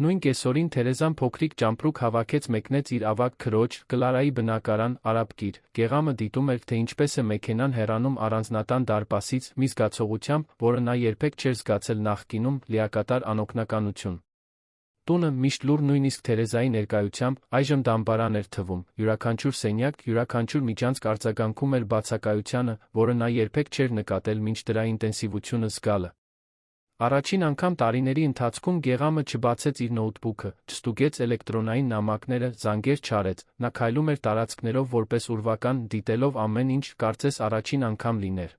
Նույն կեսօրին Թերեզան փոքրիկ ճամպրուկ հավաքեց մեկնեց իր ավագ քրոջ, Կլարայի բնակարան, արաբկիր, Գեղամը դիտում էր, թե ինչպես է մեքենան հեռանում առանձնատան դարպասից, մի զգացողությամբ, որը նա երբեք չէր զգացել նախկինում, լիակատար անօգնականություն։ Տունը միշտ լուր նույնիսկ Թերեզայի ներկայությամբ, այժմ դամբարան էր թվում, յուրաքանչյուր սենյակ, յուրաքանչյուր միջանցք արձագանքում էր բացակայությանը, որը նա երբեք չէր նկատել մինչ դրա ինտենսիվությունը զգալը։ Առաջին անգամ տարիների ընթացքում Գեղամը չբացեց իր նոութբուքը, չստուգեց էլեկտրոնային նամակները, զանգեր չարեց, նա քայլում էր տարածքներով որպես ուրվական, դիտելով ամեն ինչ, կարծես առաջին անգամ լիներ։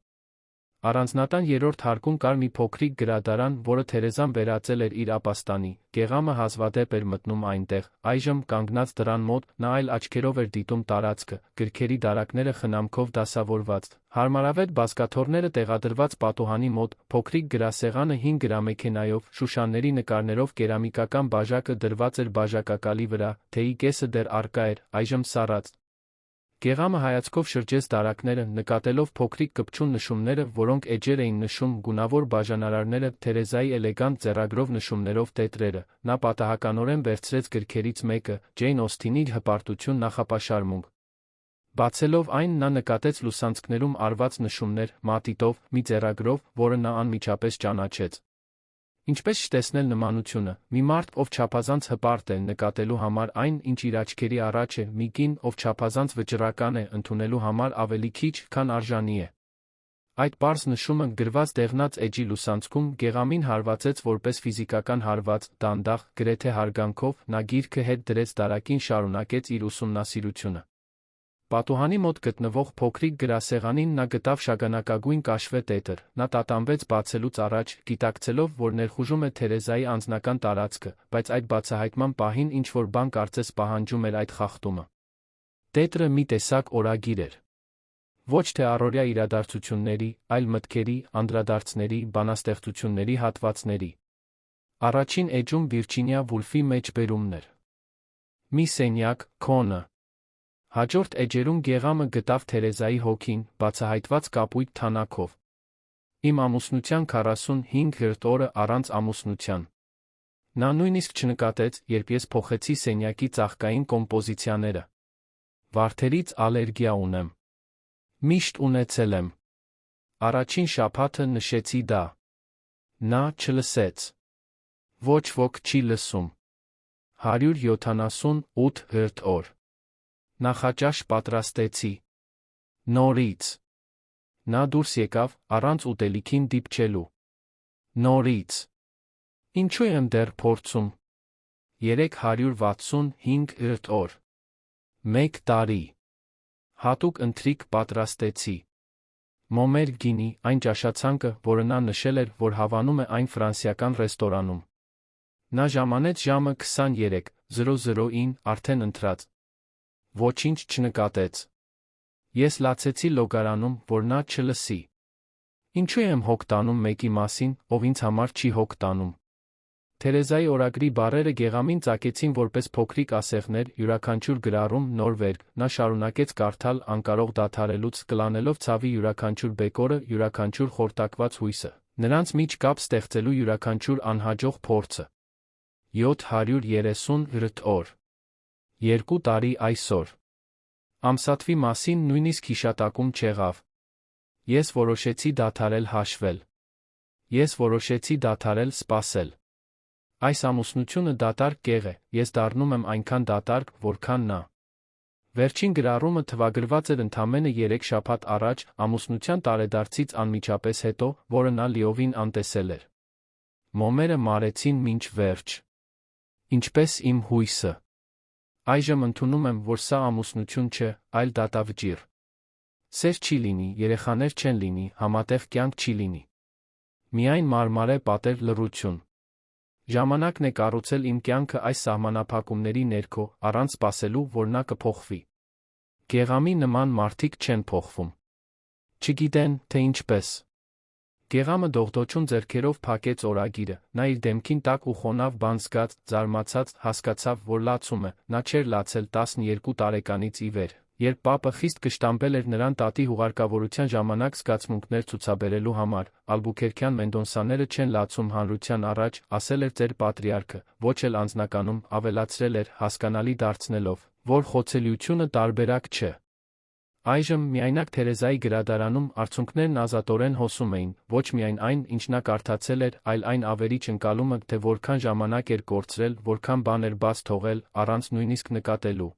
Առանձնատան երրորդ հարկում կար մի փոքրիկ գրադարան, որը Թերեզան վերածել էր իր ապաստանի, Գեղամը հազվադեպ էր մտնում այնտեղ, այժմ, կանգնած դռան մոտ, նա այլ աչքերով էր դիտում տարածքը, գրքերի դարակները խնամքով դասավորված, հարմարավետ բազկաթոռները տեղադրված պատուհանի մոտ, փոքրիկ գրասեղանը 5 գրամեքենայով, շուշանների նկարներով կերամիկական բաժակը դրված էր բաժակակալի վրա, թեյի կեսը դեռ առկա էր, այժմ սառած։ Գեղամը հայացքով շրջեց դարակները, նկատելով փոքրիկ կպչուն նշումները, որոնք էջեր էին նշում, գունավոր բաժանարարները, Թերեզայի էլեգանտ ձեռագրով նշումներով տետրերը, նա պատահականորեն վերցրեց գրքերից մեկը, Ջեյն Օսթինի հպարտություն նախապաշարմունք։ Բացելով այն, նա նկատեց լուսանցքներում արված նշումներ, մատիտով, մի ձեռագրով, որը նա անմիջապես ճանաչեց։ Ինչպես չտեսնել նմանությունը, մի մարդ, ով չափազանց հպարտ է, նկատելու համար այն, ինչ իր աչքերի առաջ է, մի կին, ով չափազանց վճռական է, ընդունելու համար ավելի քիչ, քան արժանի է։ Այդ պարզ նշումը, գրված դեղնած էջի լուսանցքում, Գեղամին հարվածեց որպես ֆիզիկական հարված, դանդաղ, գրեթե հարգանքով, նա գիրքը հետ դրեց դարակին, շարունակեց իր ուսումնասիրությունը։ Պատուհանի մոտ գտնվող փոքրիկ գրասեղանին նա գտավ շագանակագույն կաշվե տետր, նա տատանվեց բացելուց առաջ, գիտակցելով, որ ներխուժում է Թերեզայի անձնական տարածքը, բայց այդ բացահայտման պահին ինչ-որ բան կարծես պահանջում էր այդ խախտումը։ Տետրը մի տեսակ օրագիր էր։ Ոչ թե առօրյա իրադարձությունների, այլ մտքերի, անդրադարձների, բանաստեղծությունների հատվածների։ Առաջին էջում Վիրջինիա Վուլֆի մեջբերումն էր։ Մի սենյակ, քոնը։ Հաջորդ էջերում Գեղամը գտավ Թերեզայի հոգին, բացահայտված կապույտ թանաքով։ Իմ ամուսնության 45-րդ օրը առանց ամուսնության։ Նա նույնիսկ չնկատեց, երբ ես փոխեցի սենյակի ծաղկային կոմպոզիցիաները։ Վարդերից ալերգիա ունեմ։ Միշտ ունեցել եմ։ Առաջին շաբաթը նշեցի դա։ Նա չլսեց։ Ոչ ոք չի լսում։ 178-րդ օր։ Նախաճաշ պատրաստեցի։ Նորից։ Նա դուրս եկավ, առանց ուտելիքին դիպչելու։ Նորից։ Ինչու եմ դեռ փորձում։ 365-րդ օր։ 1 տարի։ Հատուկ ընթրիք պատրաստեցի։ Մոմեր գինի, այն ճաշացանկը, որը նա նշել էր, որ հավանում է այն ֆրանսիական ռեստորանում։ Նա ժամանեց ժամը 23:00-ին, արդեն ընթրած։ Ոչինչ չնկատեց։ Ես լացեցի լոգարանում, որ նա չլսի։ Ինչու եմ հոգ տանում մեկի մասին, ով ինձ համար չի հոգ տանում։ Թերեզայի օրագրի բառերը Գեղամին ծակեցին որպես փոքրիկ ասեղներ, յուրաքանչյուր գրառում, նոր վերք, նա շարունակեց կարդալ, անկարող դադարելուց, կլանելով ցավի յուրաքանչյուր բեկորը, յուրաքանչյուր խորտակված հույսը, նրանց միջ կապ ստեղծելու յուրաքանչյուր անհաջող փորձը։ 730-րդ օր։ 2 տարի այսօր։ Ամսաթվի մասին նույնիսկ հիշատակում չեղավ։ Ես որոշեցի դադարել հաշվել։ Ես որոշեցի դադարել սպասել։ Այս ամուսնությունը դատարկ կեղ է, ես դառնում եմ այնքան դատարկ, որքան նա։ Վերջին գրառումը թվագրված էր ընդամենը 3 շաբաթ առաջ, ամուսնության տարեդարձից անմիջապես հետո, որը նա լիովին անտեսել էր։ Մոմերը մարեցին մինչ վերջ։ Ինչպես իմ հույսը։ Այժմ ընդունում եմ, որ սա ամուսնություն չէ, այլ դատավճիռ։ Սեր չի լինի, երեխաներ չեն լինի, համատեղ կյանք չի լինի։ Միայն մարմարե պատեր լռություն։ Ժամանակն է կառուցել իմ կյանքը այս սահմանափակումների ներքո, առանց սպասելու, որ նա կփոխվի։ Գեղամի նման մարդիկ չեն փոխվում։ Չգիտեն, թե ինչպես։ Գեղամը դողդոջուն ձեռքերով փակեց օրագիրը, նա իր դեմքին տաք ու խոնավ բան զգաց, զարմացած, հասկացավ, որ լացում է, նա չէր լացել 12 տարեկանից ի վեր, երբ պապը խիստ կշտամբել էր նրան տատի հուղարկավորության ժամանակ զգացմունքներ ցուցաբերելու համար, ալբուքերքյան մենդոնսաները չեն լացում հանրության առաջ, ասել էր ծեր պատրիարքը, ոչ էլ անձնականում, ավելացրել էր, հասկանալի դարձնելով, որ խոցելիությունը տարբերակ չէ։ Այժմ միայնակ Թերեզայի գրադարանում արցունքներն ազատորեն հոսում էին, ոչ միայն այն, ինչ նա կարդացել էր, այլ այն ավերիչ ընկալումը, թե որքան ժամանակ էր կորցրել, որքան բան էր բաց թողել, առանց նույնիսկ նկատելու։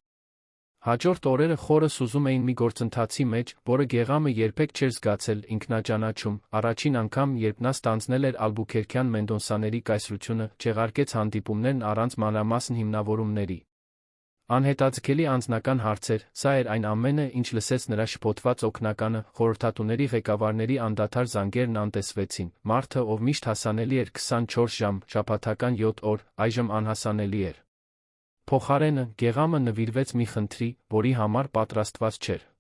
Հաջորդ օրերը խորը սուզում էին մի գործընթացի մեջ, որը Գեղամը երբեք չէր զգացել ինքնաճանաչում, առաջին անգամ, երբ նա ստանձնել էր ալբուքերքյան մենդոնսաների կայսրությունը, չեղարկեց հանդիպումներն առանց մանրամասն հիմնավորումների։ Անհետաձգելի անձնական հարցեր, սա էր այն ամենը, ինչ լսեց նրա շփոթված օգնականը, խորհրդատուների ղեկավարների անդադար զանգերն անտեսվեցին, մարդը, ով միշտ հասանելի էր 24 ժամ, շաբաթական 7 օր, այժմ անհասանելի էր։ Փոխարենը, Գեղամը նվիրվեց մի խնդրի, որի համար պատրաստված չէր։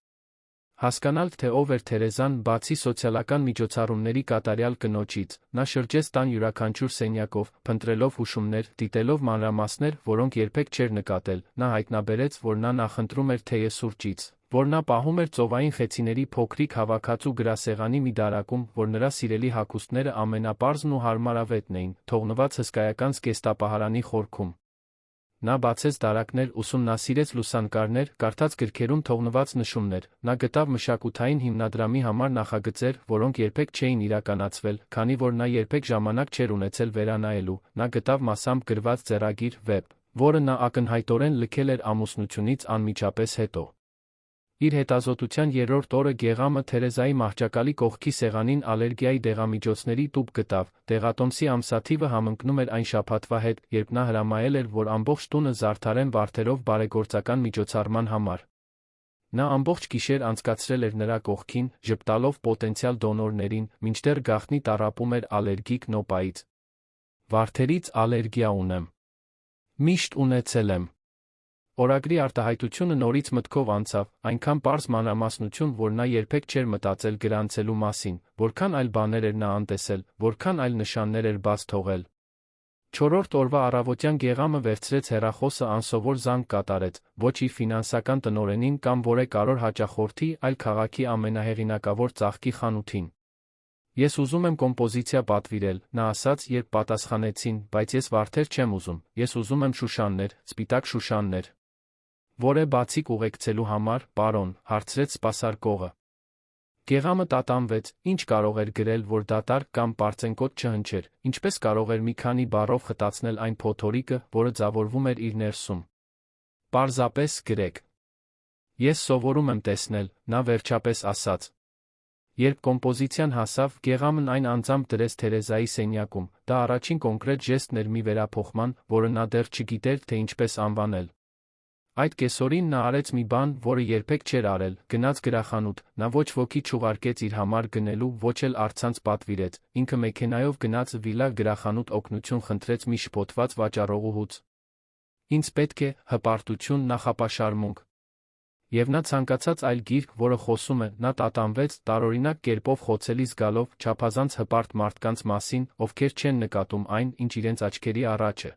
Հասկանալ, թե ով էր Թերեզան, բացի սոցիալական միջոցառումների կատարյալ կնոջից, նա շրջեց տան յուրաքանչյուր սենյակով, փնտրելով հուշումներ, դիտելով մանրամասներ, որոնք երբեք չէր նկատել, նա հայտնաբերեց, որ նա նախընտրում էր թեյը սուրճից, որ նա պահում էր ծովային խեցիների փոքրիկ հավաքածու գրասեղանի մի դարակում, որ նրա սիրելի հագուստները ամենապարզն ու հարմարավետն էին, թողնված հսկայական զգեստապահարանի խորքում։ Նա բացեց դարակներ, ուսումնասիրեց լուսանկարներ, կարդաց գրքերում թողնված նշումներ, նա գտավ մշակութային հիմնադրամի համար նախագծեր, որոնք երբեք չէին իրականացվել, քանի որ նա երբեք ժամանակ չէր ունեցել վերանայելու, նա գտավ մասամբ գրված ձեռագիր վեբ, որը նա ակնհայտորեն լքել էր ամուսնությունից անմիջապես հետո։ Իր հետազոտության 3-րդ օրը Գեղամը Թերեզայի մահճակալի կողքի սեղանին ալերգիայի դեղամիջոցների տուփ գտավ, դեղատոմսի ամսաթիվը համընկնում էր այն շաբաթվա հետ, երբ նա հրամայել էր, որ ամբողջ տունը զարդարեն վարդերով բարեգործական միջոցառման համար։ Նա ամբողջ գիշեր անցկացրել էր նրա կողքին, ժպտալով պոտենցիալ դոնորներին, մինչդեռ գաղտնի տառապում էր ալերգիկ նոպայից։ Վարդերից ալերգիա ունեմ։ Միշտ ունեցել եմ։ Օրագրի արտահայտությունը նորից մտքով անցավ, այնքան պարզ մանրամասնություն, որ նա երբեք չէր մտածել գրանցելու մասին, որքան այլ բաներ էր նա անտեսել, որքան այլ նշաններ էր բաց թողել։ Չորրորդ օրվա առավոտյան Գեղամը վերցրեց հեռախոսը անսովոր զանգ կատարեց, ոչ իր ֆինանսական տնօրենին կամ որե կարոր հաճախորդի, այլ քաղաքի ամենահեղինակավոր ծաղկի խանութին։ Ես ուզում եմ կոմպոզիցիա պատվիրել, նա ասաց, երբ պատասխանեցին, բայց ես վարդեր չեմ ուզում, ես ուզում եմ շուշաններ, սպիտակ շուշաններ։ Որ է բացիկ ուղեկցելու համար, պարոն, հարցրեց սպասարկողը։ Գեղամը տատանվեց, ինչ կարող էր գրել, որ դատարկ կամ պարծենկոտ չհնչեր, ինչպես կարող էր մի քանի բառով խտացնել այն փոթորիկը, որը ձավորվում էր իր ներսում։ Պարզապես գրեք։ Ես սովորում եմ տեսնել, նա վերջապես ասաց։ Երբ կոմպոզիցիան հասավ, Գեղամն այն անձամբ դրեց Թերեզայի սենյակում, դա առաջին կոնկրետ ժեստն էր մի վերափոխման, որը նա դեռ չգիտեր, թե ինչպես անվանել։ Այդ կեսօրին նա արեց մի բան, որը երբեք չէր արել, գնաց գրախանութ, նա ոչ ոքի չուղարկեց իր համար գնելու, ոչ էլ առցանց պատվիրեց, ինքը մեքենայով գնաց վիլա գրախանութ օգնություն խնդրեց մի շփոթված վաճառողուհուց։ Ինձ պետք է հպարտություն, նախապաշարմունք։ Եվ նա ցանկացած այլ գիրք, որը խոսում է, նա տատանվեց, տարօրինակ կերպով խոցելի զգալով, չափազանց հպարտ մարդկանց մասին, ովքեր չեն նկատում այն, ինչ իրենց աչքերի առաջ է։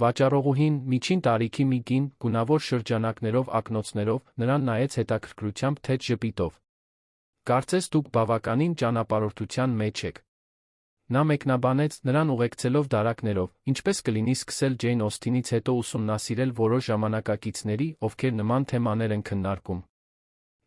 Վաճառողուհին, միջին տարիքի մի կին, գունավոր շրջանակներով ակնոցներով, նրան նայեց հետաքրքրությամբ թեթ ժպիտով։ Կարծես դուք բավականին ճանապարհորդության մեջ եք։ Նա մեկնաբանեց, նրան ուղեկցելով դարակներով, ինչպես կլինի սկսել Ջեյն Օսթինից հետո ուսումնասիրել որոշ ժամանակակիցների, ովքեր նման թեմաներ են քննարկում։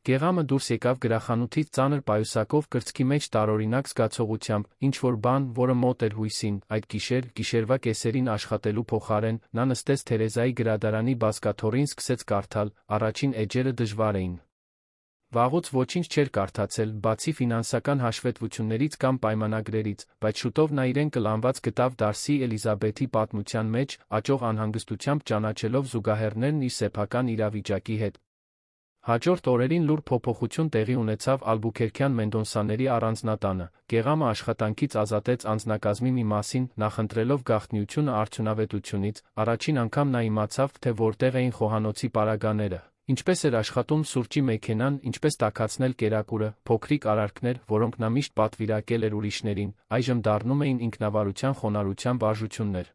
Գեղամը դուրս եկավ գրախանութից ծանր պայուսակով կրծքի մեջ տարօրինակ զգացողությամբ, ինչ-որ բան, որը մոտ էր հույսին, այդ գիշեր, գիշերվա կեսերին աշխատելու փոխարեն, նա նստեց Թերեզայի գրադարանի բազկաթոռին սկսեց կարդալ, առաջին էջերը դժվար էին։ Վաղուց ոչինչ չէր կարդացել, բացի ֆինանսական հաշվետվություններից կամ պայմանագրերից, բայց շուտով նա իրեն կլանված գտավ Դարսի Էլիզաբեթի պատմության մեջ, աճող անհանգստությամբ ճանաչելով զուգահեռներն իր սեփական իրավիճակի հետ։ Հաջորդ օրերին լուր փոփոխություն տեղի ունեցավ Ալբուքերքյան Մենդոնսաների առանձնատանը, Գեղամը աշխատանքից ազատեց անձնակազմի մի մասին, նախընտրելով գաղտնիությունը արդյունավետությունից, առաջին անգամ նա իմացավ, թե որտեղ էին խոհանոցի պարագաները, ինչպես էր աշխատում սուրճի մեքենան, ինչպես տաքացնել կերակուրը, փոքրիկ արարքներ, որոնք նա միշտ պատվիրակել էր ուրիշներին, այժմ դառնում էին ինքնավարության խոնարհության վարժություններ։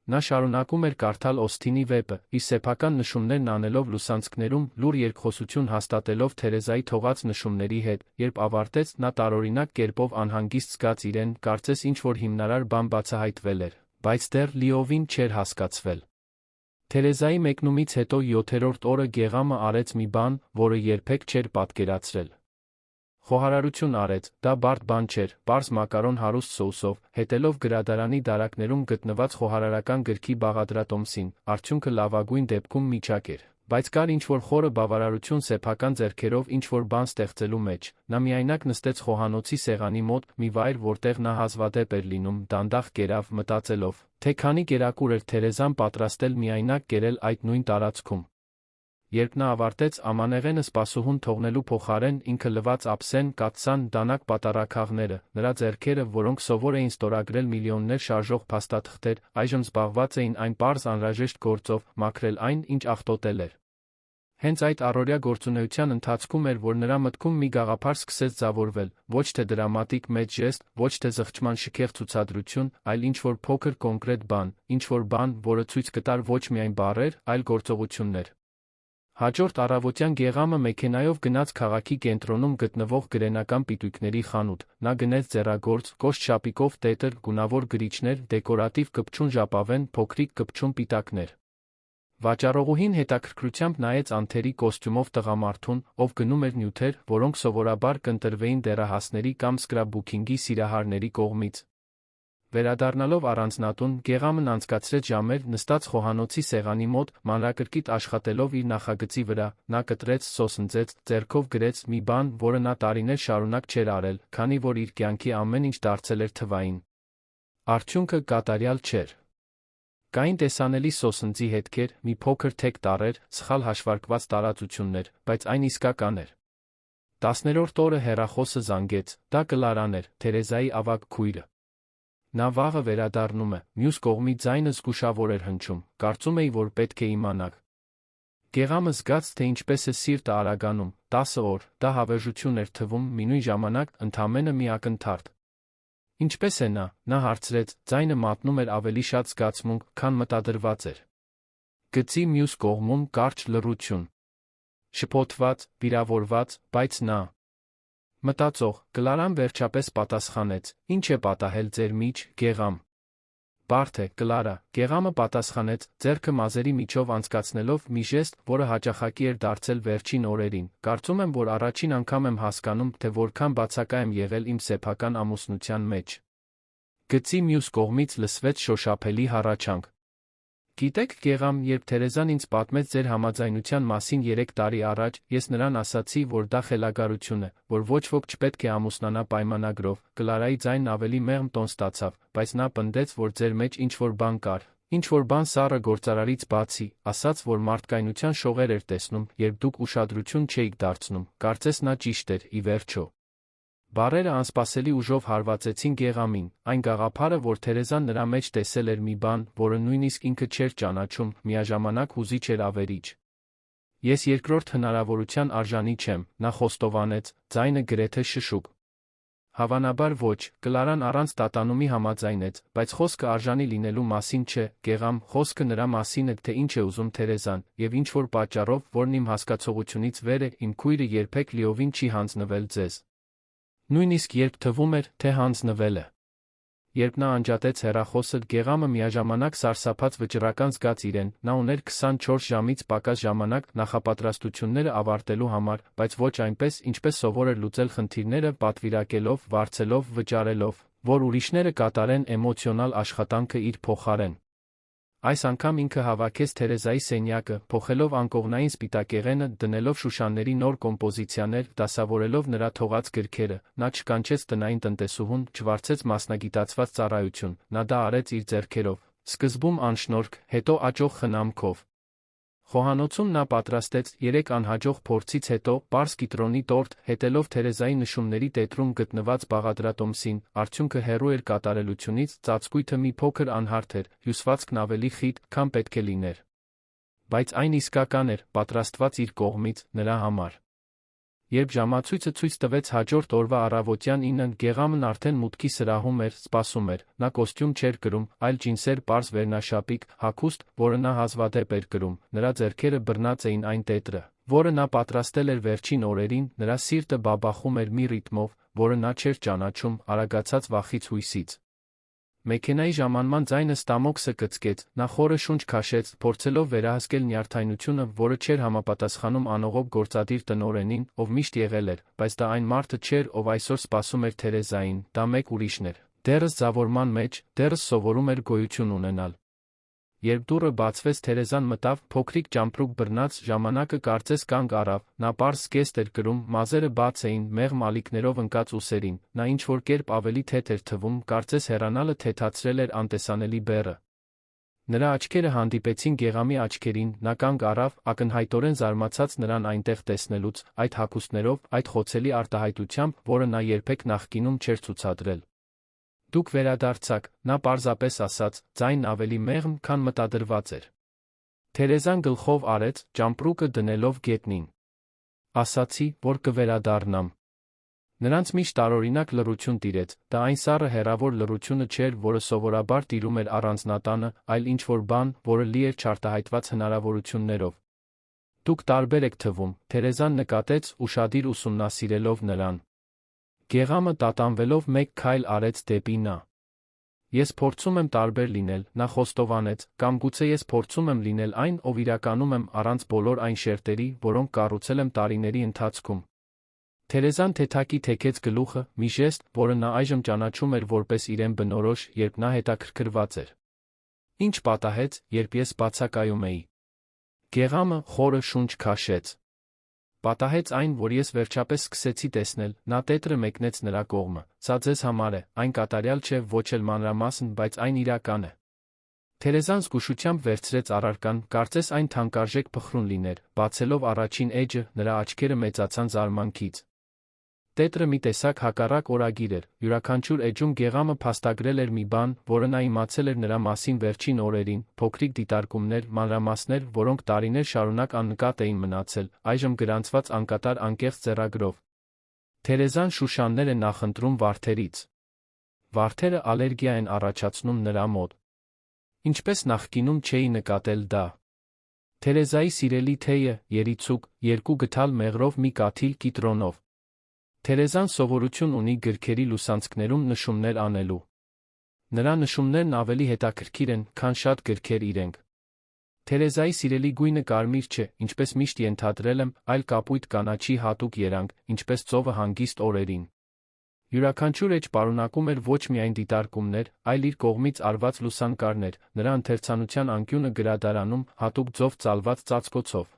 Նա շարունակում էր կարդալ Օսթինի վեպը, իր սեփական նշումներն անելով լուսանցքներում, լուր երկխոսություն հաստատելով Թերեզայի թողած նշումների հետ, երբ ավարտեց, նա տարօրինակ կերպով անհանգիստ զգաց իրեն, կարծես ինչ-որ հիմնարար բան բացահայտվել էր, բայց դեռ լիովին չէր հասկացվել։ Թերեզայի մեկնումից հետո 7-րդ օրը Գեղամը արեց մի բան, որը երբեք չէր պատկերացրել։ Խոհարարություն արեց, դա բարդ բան չէր, պարզ մակարոն հարուստ սոուսով, հետելով գրադարանի դարակներում գտնված խոհարարական գրքի բաղադրատոմսին, արդյունքը լավագույն դեպքում միջակ էր, բայց կար ինչ-որ խորը բավարարություն սեփական ձեռքերով ինչ-որ բան ստեղծելու մեջ։ Նա միայնակ նստեց խոհանոցի սեղանի մոտ, մի վայր, որտեղ նա հազվադեպ էր լինում, դանդաղ կերավ, մտածելով, թե քանի կերակուր էր Թերեզան պատրաստել միայնակ կերել այդ նույն տարածքում։ Երբ նա ավարտեց, ամանեղենը սպասուհուն թողնելու փոխարեն, ինքը լված ափսեն, կաթսան, դանակ պատառաքաղները, նրա ձեռքերը, որոնք սովոր էին ստորագրել միլիոններ շարժող փաստաթղթեր, այժմ զբաղված էին այն պարզ անհրաժեշտ գործով, մաքրել այն, ինչ աղտոտել էր։ Հենց այդ առօրյա գործունեության ընթացքում էր, որ նրա մտքում մի գաղափար սկսեց ձավորվել, ոչ թե դրամատիկ մեծ ժեստ, ոչ թե զղջման շքեղ ցուցադրություն, այլ ինչ-որ փոքր կոնկրետ բան, ինչ-որ բան, որը ցույց կտար ոչ միայն բառեր, այլ գործողություններ։ Հաջորդ առավոտյան Գեղամը մեքենայով գնաց քաղաքի կենտրոնում գտնվող գրենական պիտույքների խանութ, նա գնեց ձեռագործ, կոշտ շապիկով տետր, գունավոր գրիչներ, դեկորատիվ կպչուն ժապավեն, փոքրիկ կպչուն պիտակներ։ Վաճառողուհին հետաքրքրությամբ նայեց անթերի կոստյումով տղամարդուն, ով գնում էր նյութեր, որոնք սովորաբար կընտրվեին դեռահասների կամ սքրափբուքինգի սիրահարների կողմից։ Վերադառնալով առանձնատուն, Գեղամն անցկացրեց ժամեր նստած խոհանոցի սեղանի մոտ, մանրակրկիտ աշխատելով իր նախագծի վրա, նա կտրեց, սոսնձեց, ձեռքով գրեց մի բան, որը նա տարիներ շարունակ չէր արել, քանի որ իր կյանքի ամեն ինչ դարձել էր թվային։ Արդյունքը կատարյալ չէր։ Կային տեսանելի սոսնձի հետքեր, մի փոքր թեք տառեր, սխալ հաշվարկված տարածություններ, բայց այն իսկական էր։ 10-րդ օրը հեռախոսը զանգեց, դա Կլարան էր, Թերեզայի ավագ քույրը։ Նա վաղը վերադառնում է, մյուս կողմի ձայնը զգուշավոր էր հնչում, կարծում էի, որ պետք է իմանաք։ Գեղամը զգաց, թե ինչպես է սիրտը արագանում, 10 օր, դա հավերժություն էր թվում, մինույն ժամանակ ընդամենը մի ակնթարթ։ Ինչպես է նա հարցրեց, ձայնը մատնում էր ավելի շատ զգացմունք, քան մտադրված էր։ Գծի մյուս կողմում կարճ լռություն։ Շփոթված, վիրավորված, բայց նա մտածող, Կլարան վերջապես պատասխանեց. «Ինչ է պատահել ձեր միջ, Գեղամ»։ Բարդ է, Կլարա, Գեղամը պատասխանեց, ձեռքը մազերի միջով անցկացնելով մի ժեստ, որը հաճախակի էր դարձել վերջին օրերին։ Կարծում եմ, որ առաջին անգամ եմ հասկանում, թե որքան բացակա եմ եղել իմ սեփական ամուսնության մեջ։ Գծի մյուս կողմից լսվեց շոշափելի հառաչանք։ Գիտեք, Գեղամ, երբ Թերեզան ինձ պատմեց ձեր համաձայնության մասին 3 տարի առաջ, ես նրան ասացի, որ դա խելագարություն է, որ ոչ ոք չպետք է ամուսնանա պայմանագրով։ Կլարայի ձայնն ավելի մեղմ տոն ստացավ, բայց նա պնդեց, որ ձեր մեջ ինչ-որ բան կար, ինչ-որ բան սառը գործարարից բացի, ասաց, որ մարդկայնության շողեր էր տեսնում, երբ դուք ուշադրություն չէիք դարձնում։ Կարծես նա ճիշտ էր, ի վերջո։ Բառերը անսպասելի ուժով հարվածեցին Գեղամին, այն գաղափարը, որ Թերեզան նրա մեջ տեսել էր մի բան, որը նույնիսկ ինքը չէր ճանաչում, միաժամանակ հուզիչ էր ավերիչ։ Ես երկրորդ հնարավորության արժանի չեմ, նա խոստովանեց, ձայնը գրեթե շշուկ։ Հավանաբար ոչ, Կլարան առանց տատանումի համաձայնեց, բայց խոսքը արժանի լինելու մասին չէ, Գեղամ, խոսքը նրա մասին է, թե ինչ է ուզում Թերեզան, եւ ինչ-որ պատճառով, որն իմ հասկացողությունից վեր է, իմ քույրը երբեք լիովին չի հանձնվել ձեզ։ Նույնիսկ երբ թվում էր, թե հանձնվել է։ Երբ նա անջատեց հեռախոսը, Գեղամը միաժամանակ սարսափած վճռական զգաց իրեն, նա ուներ 24 ժամից պակաս ժամանակ նախապատրաստությունները ավարտելու համար, բայց ոչ այնպես, ինչպես սովոր էր լուծել խնդիրները պատվիրակելով, վարձելով, վճարելով, որ ուրիշները կատարեն էմոցիոնալ աշխատանքը իր փոխարեն։ Այս անգամ ինքը հավաքեց Թերեզայի սենյակը, փոխելով անկողնային սպիտակեղենը, դնելով շուշանների նոր կոմպոզիցիաներ, դասավորելով նրա թողած գրքերը, նա չկանչեց տնային տնտեսուհուն, չվարձեց մասնագիտացված ծառայություն, նա դա արեց իր ձեռքերով, սկզբում անշնորհք, հետո աճող խնամքով։ Խոհանոցում նա պատրաստեց 3 անհաջող փորձից հետո պարզ կիտրոնի տորտ, հետելով Թերեզայի նշումների տետրում գտնված բաղադրատոմսին, արդյունքը հեռու էր կատարելությունից, ծածկույթը մի փոքր անհարթ էր, հյուսվածքն ավելի խիտ, քան պետք է լիներ։ Բայց այն իսկական էր, պատրաստված իր կողմից, նրա համար։ Երբ ժամացույցը ցույց տվեց հաջորդ օրվա առավոտյան 9-ն, Գեղամն արդեն մուտքի սրահում էր, սպասում էր, նա կոստյում չէր կրում, այլ ջինսեր պարզ վերնաշապիկ, հագուստ, որը նա հազվադեպ էր կրում, նրա ձեռքերը բռնած էին այն տետրը, որը նա պատրաստել էր վերջին օրերին, նրա սիրտը բաբախում էր մի ռիթմով, որը նա չէր ճանաչում, արագացած վախից հույսից։ Մեքենայի ժամանման ձայնը ստամոքսը կծկեց, նա խորը շունչ քաշեց, փորձելով վերահսկել նյարդայնությունը, որը չէր համապատասխանում անողոք գործադիր տնօրենին, ով միշտ եղել էր, բայց դա այն մարդը չէր, ով այսօր սպասում էր Թերեզային, դա մեկ ուրիշն էր, դեռս ձավորման մեջ, դեռս սովորում էր գոյություն ունենալ։ Երբ դուռը բացվեց, Թերեզան մտավ, փոքրիկ ճամպրուկ բռնած, ժամանակը կարծես կանգ առավ, նա պարզ զգեստ էր կրում, մազերը բաց էին, մեղմ ալիքներով ընկած ուսերին, նա ինչ-որ կերպ ավելի թեթ էր թվում, կարծես հեռանալը թեթացրել էր անտեսանելի բեռը։ Նրա աչքերը հանդիպեցին Գեղամի աչքերին, նա կանգ առավ, ակնհայտորեն զարմացած նրան այնտեղ տեսնելուց, այդ հագուստներով, այդ խոցելի արտահայտությամբ, որը նա երբեք նախկինում չէր ցուցադրել։ Դուք վերադարձաք, նա պարզապես ասաց, ձայնն ավելի մեղմ, քան մտադրված էր։ Թերեզան գլխով արեց, ճամպրուկը դնելով գետնին։ Ասացի, որ կվերադառնամ։ Նրանց միշտ տարօրինակ լռություն տիրեց, դա այն սառը հեռավոր լռությունը չէր, որը սովորաբար տիրում էր առանձնատանը, այլ ինչ-որ բան, որը լի էր չարտահայտված հնարավորություններով։ Դուք տարբեր եք թվում, Թերեզան նկատեց, ուշադիր ուսումնասիրելով նրան։ Գեղամը տատանվելով մեկ քայլ արեց դեպի նա։ Ես փորձում եմ տարբեր լինել, նա խոստովանեց, կամ գուցե ես փորձում եմ լինել այն, ով իրականում եմ առանց բոլոր այն շերտերի, որոնք կառուցել եմ տարիների ընթացքում։ Թերեզան թեթակի թեքեց գլուխը, մի ժեստ, որը նա այժմ ճանաչում էր որպես իրեն բնորոշ, երբ նա հետաքրքրված էր։ Ինչ պատահեց, երբ ես բացակայում էի։ Գեղամը խորը շունչ քաշեց։ Պատահեց այն, որ ես վերջապես սկսեցի տեսնել, նա տետրը մեկնեց նրա կողմը, սա ձեզ համար է, այն կատարյալ չէ, ոչ էլ մանրամասն, բայց այն իրական է։ Թերեզան զգուշությամբ վերցրեց առարկան, կարծես այն թանկարժեք փխրուն լիներ, բացելով առաջին էջը, նրա աչքերը մեծացան զարմանքից։ Տետրը մի տեսակ հակառակ օրագիր էր, յուրաքանչյուր էջում գեղամը փաստագրել էր մի բան, որը նա իմացել էր նրա մասին վերջին օրերին, փոքրիկ դիտարկումներ, մանրամասներ, որոնք տարիներ շարունակ աննկատ էին մնացել, այժմ գրանցված անկատար անկեղծ ձեռագրով։ Թերեզան շուշաններ է նախընտրում վարդերից։ Վարդերը ալերգիա են առաջացնում նրա մոտ։ Ինչպես նախկինում չէի նկատել դա։ Թերեզայի սիրելի թեյը, երիցուկ, 2 գդալ մեղրով մի կաթիլ կիտրոնով։ Թերեզան սովորություն ունի գրքերի լուսանցքներում նշումներ անելու։ Նրա նշումներն ավելի հետաքրքիր են, քան շատ գրքեր իրենք։ Թերեզայի սիրելի գույնը կարմիր չէ, ինչպես միշտ ենթադրել եմ, այլ կապույտ կանաչի հատուկ երանգ, ինչպես ծովը հանգիստ օրերին։ Յուրաքանչյուր էջ պարունակում էր ոչ միայն դիտարկումներ, այլ իր կողմից արված լուսանկարներ, նրա ընթերցանության անկյունը գրադարանում, հատուկ ձով ծալված ծածկոցով։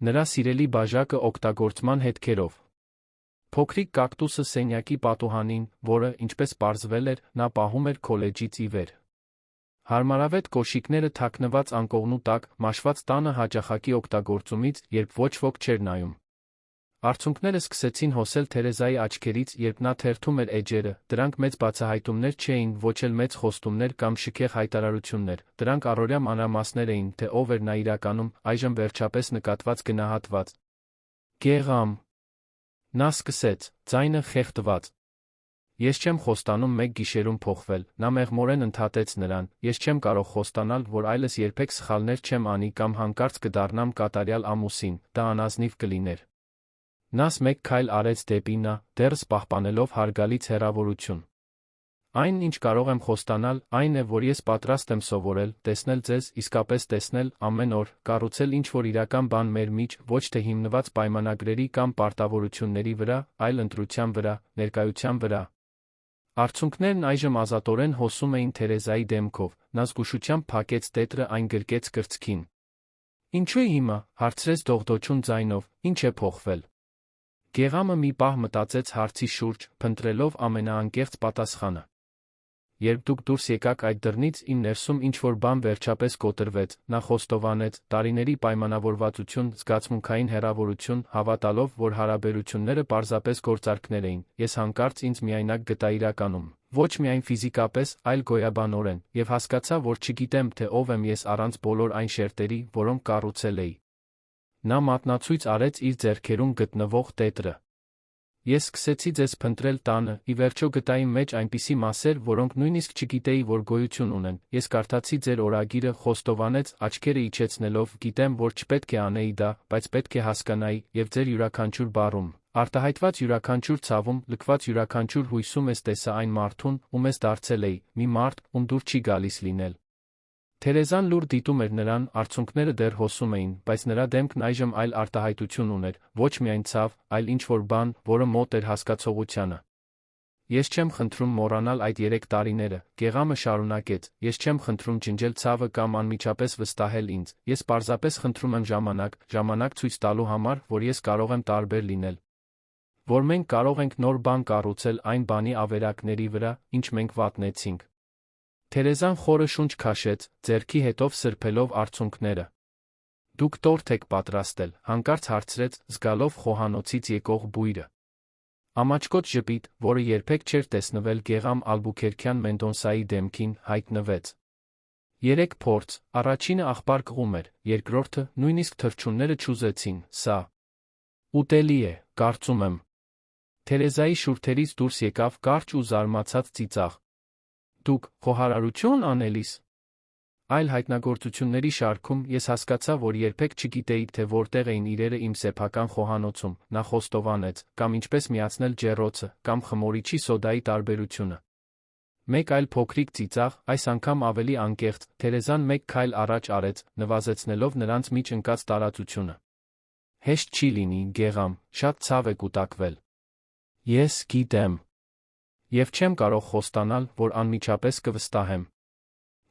Նրա սիրելի բաժակը օգտագործման հետքերով։ Փոքրիկ կակտուսը սենյակի պատուհանին, որը, ինչպես պարզվել էր, նա պահում էր քոլեջից ի վեր։ Հարմարավետ կոշիկները թաքնված անկողնու տակ, մաշված տանը հաճախակի օգտագործումից, երբ ոչ ոք չէր նայում։ Արցունքները սկսեցին հոսել Թերեզայի աչքերից, երբ նա թերթում էր էջերը, դրանք մեծ բացահայտումներ չէին, ոչ էլ մեծ խոստումներ կամ շքեղ հայտարարություններ, դրանք առօրյա մանրամասներ էին, թե ով էր նա իրականում, այժմ վերջապես նկատված գնահատված։ Գեղամ։ Նա սկսեց, ձայնը խեղդված։ Ես չեմ խոստանում մեկ գիշերում փոխվել, նա մեղմորեն ընդհատեց նրան, ես չեմ կարող խոստանալ, որ այլս երբեք սխալներ չեմ անի կամ հանկարծ կդառնամ կատարյալ ամուսին, դա անազնիվ կլիներ։ Նա մեկ քայլ արեց դեպի նա, դեռս պահպանելով հարգալից հեռավորություն։ Այն, ինչ կարող եմ խոստանալ, այն է, որ ես պատրաստ եմ սովորել, տեսնել ձեզ, իսկապես տեսնել, ամեն օր, կառուցել ինչ-որ իրական բան մեր միջ, ոչ թե հիմնված պայմանագրերի կամ պարտավորությունների վրա, այլ ընտրության վրա, ներկայության վրա։ Արցունքներն այժմ ազատորեն հոսում էին Թերեզայի դեմքով, նա զգուշությամբ փակեց տետրը, այն գրկեց կրծքին։ Ինչու է հիմա, հարցրեց դողդոջուն ձայնով, ինչ է փոխվել։ Գեղամը մի պահ մտածեց հարցի շուրջ, փնտրելով ամենաանկեղծ պատասխանը։ Երբ դուք դուրս եկաք այդ դռնից, իմ ներսում ինչ-որ բան վերջապես կոտրվեց, նա խոստովանեց, տարիների պայմանավորվածություն, զգացմունքային հեռավորություն, հավատալով, որ հարաբերությունները պարզապես գործարքներ էին, ես հանկարծ ինձ միայնակ գտա իրականում, ոչ միայն ֆիզիկապես, այլ գոյաբանորեն, եւ հասկացա, որ չգիտեմ, թե ով եմ ես առանց բոլոր այն շերտերի, որոնք կառուցել էի։ Նա մատնացույց արեց իր ձեռքերում գտնվող տետրը։ Ես սկսեցի ձեզ փնտրել տանը, ի վերջո գտա իմ մեջ այնպիսի մասեր, որոնք նույնիսկ չգիտեի, որ գոյություն ունեն, ես կարդացի ձեր օրագիրը, խոստովանեց, աչքերը իջեցնելով, գիտեմ, որ չպետք է անեի դա, բայց պետք է հասկանայի, եւ ձեր յուրաքանչյուր բառում, արտահայտված յուրաքանչյուր ցավում, լքված յուրաքանչյուր հույսում ես տեսա այն մարդուն, ում ես դարձել էի, մի մարդ, ում դուր չի գալիս լինել։ Թերեզան լուր դիտում էր նրան, արցունքները դեռ հոսում էին, բայց նրա դեմքն այժմ այլ արտահայտություն ուներ, ոչ միայն ցավ, այլ ինչ-որ բան, որը մոտ էր հասկացողությանը։ Ես չեմ խնդրում մոռանալ այդ 3 տարիները, Գեղամը շարունակեց, ես չեմ խնդրում ջնջել ցավը կամ անմիջապես վստահել ինձ, ես պարզապես խնդրում եմ ժամանակ ցույց տալու համար, որ ես կարող եմ տարբեր լինել։ Որ մենք կարող ենք նոր բան կառուցել այն բանի ավերակների վրա, ինչ մենք վատնեցինք։ Թերեզան խորը շունչ քաշեց, ձեռքի հետով սրբելով արցունքները։ Դուք տորթ եք պատրաստել, հանկարծ հարցրեց, զգալով խոհանոցից եկող բույրը։ Ամաչկոտ ժպիտ, որը երբեք չէր տեսնվել Գեղամ Ալբուքերքյան Մենդոնսայի դեմքին, հայտնվեց։ 3 փորձ, առաջինը աղբար կղում էր, երկրորդը, նույնիսկ թռչունները չուզեցին, սա ուտելի է, կարծում եմ։ Թերեզայի շուրթերից դուրս եկավ կարճ ու զարմացած ծիծաղ։ Դուք խոհարարություն անելիս։ Այլ հայտնագործությունների շարքում ես հասկացա, որ երբեք չգիտեի, թե որտեղ էին իրերը իմ սեփական խոհանոցում, նա խոստովանեց, կամ ինչպես միացնել ջեռոցը, կամ խմորիչի սոդայի տարբերությունը։ Մեկ այլ փոքրիկ ծիծաղ, այս անգամ ավելի անկեղծ, Թերեզան մեկ քայլ առաջ արեց, նվազեցնելով նրանց միջ ընկած տարածությունը։ Հեշտ չի լինի, Գեղամ, շատ ցավ է կուտակվել։ Ես գիտեմ։ Եվ չեմ կարող խոստանալ, որ անմիջապես կվստահեմ։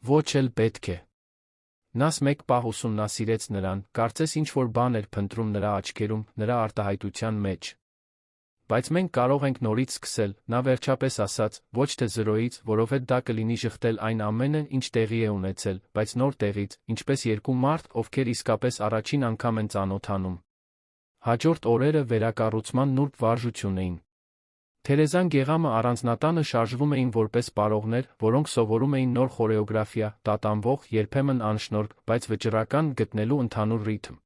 Ոչ էլ պետք է։ Նա մեկ պահ ուսումնասիրեց նրան, կարծես ինչ-որ բան էր փնտրում նրա աչքերում, նրա արտահայտության մեջ։ Բայց մենք կարող ենք նորից սկսել, նա վերջապես ասաց, ոչ թե 0-ից, որովհետև դա կլինի շղթել այն ամենը, ինչ տեղի է ունեցել, բայց նոր տեղից, ինչպես 2 մարդ, ովքեր իսկապես առաջին անգամ են ծանոթանում։ Հաջորդ օրերը վերակառուցման նուրբ վարժություն էին։ Թերեզան Գեղամը առանձնատանը շարժվում էին որպես պարողներ, որոնք սովորում էին նոր խորեոգրաֆիա, տատանվող, երբեմն անշնորհք, բայց վճռական գտնելու ընդհանուր ռիթմ։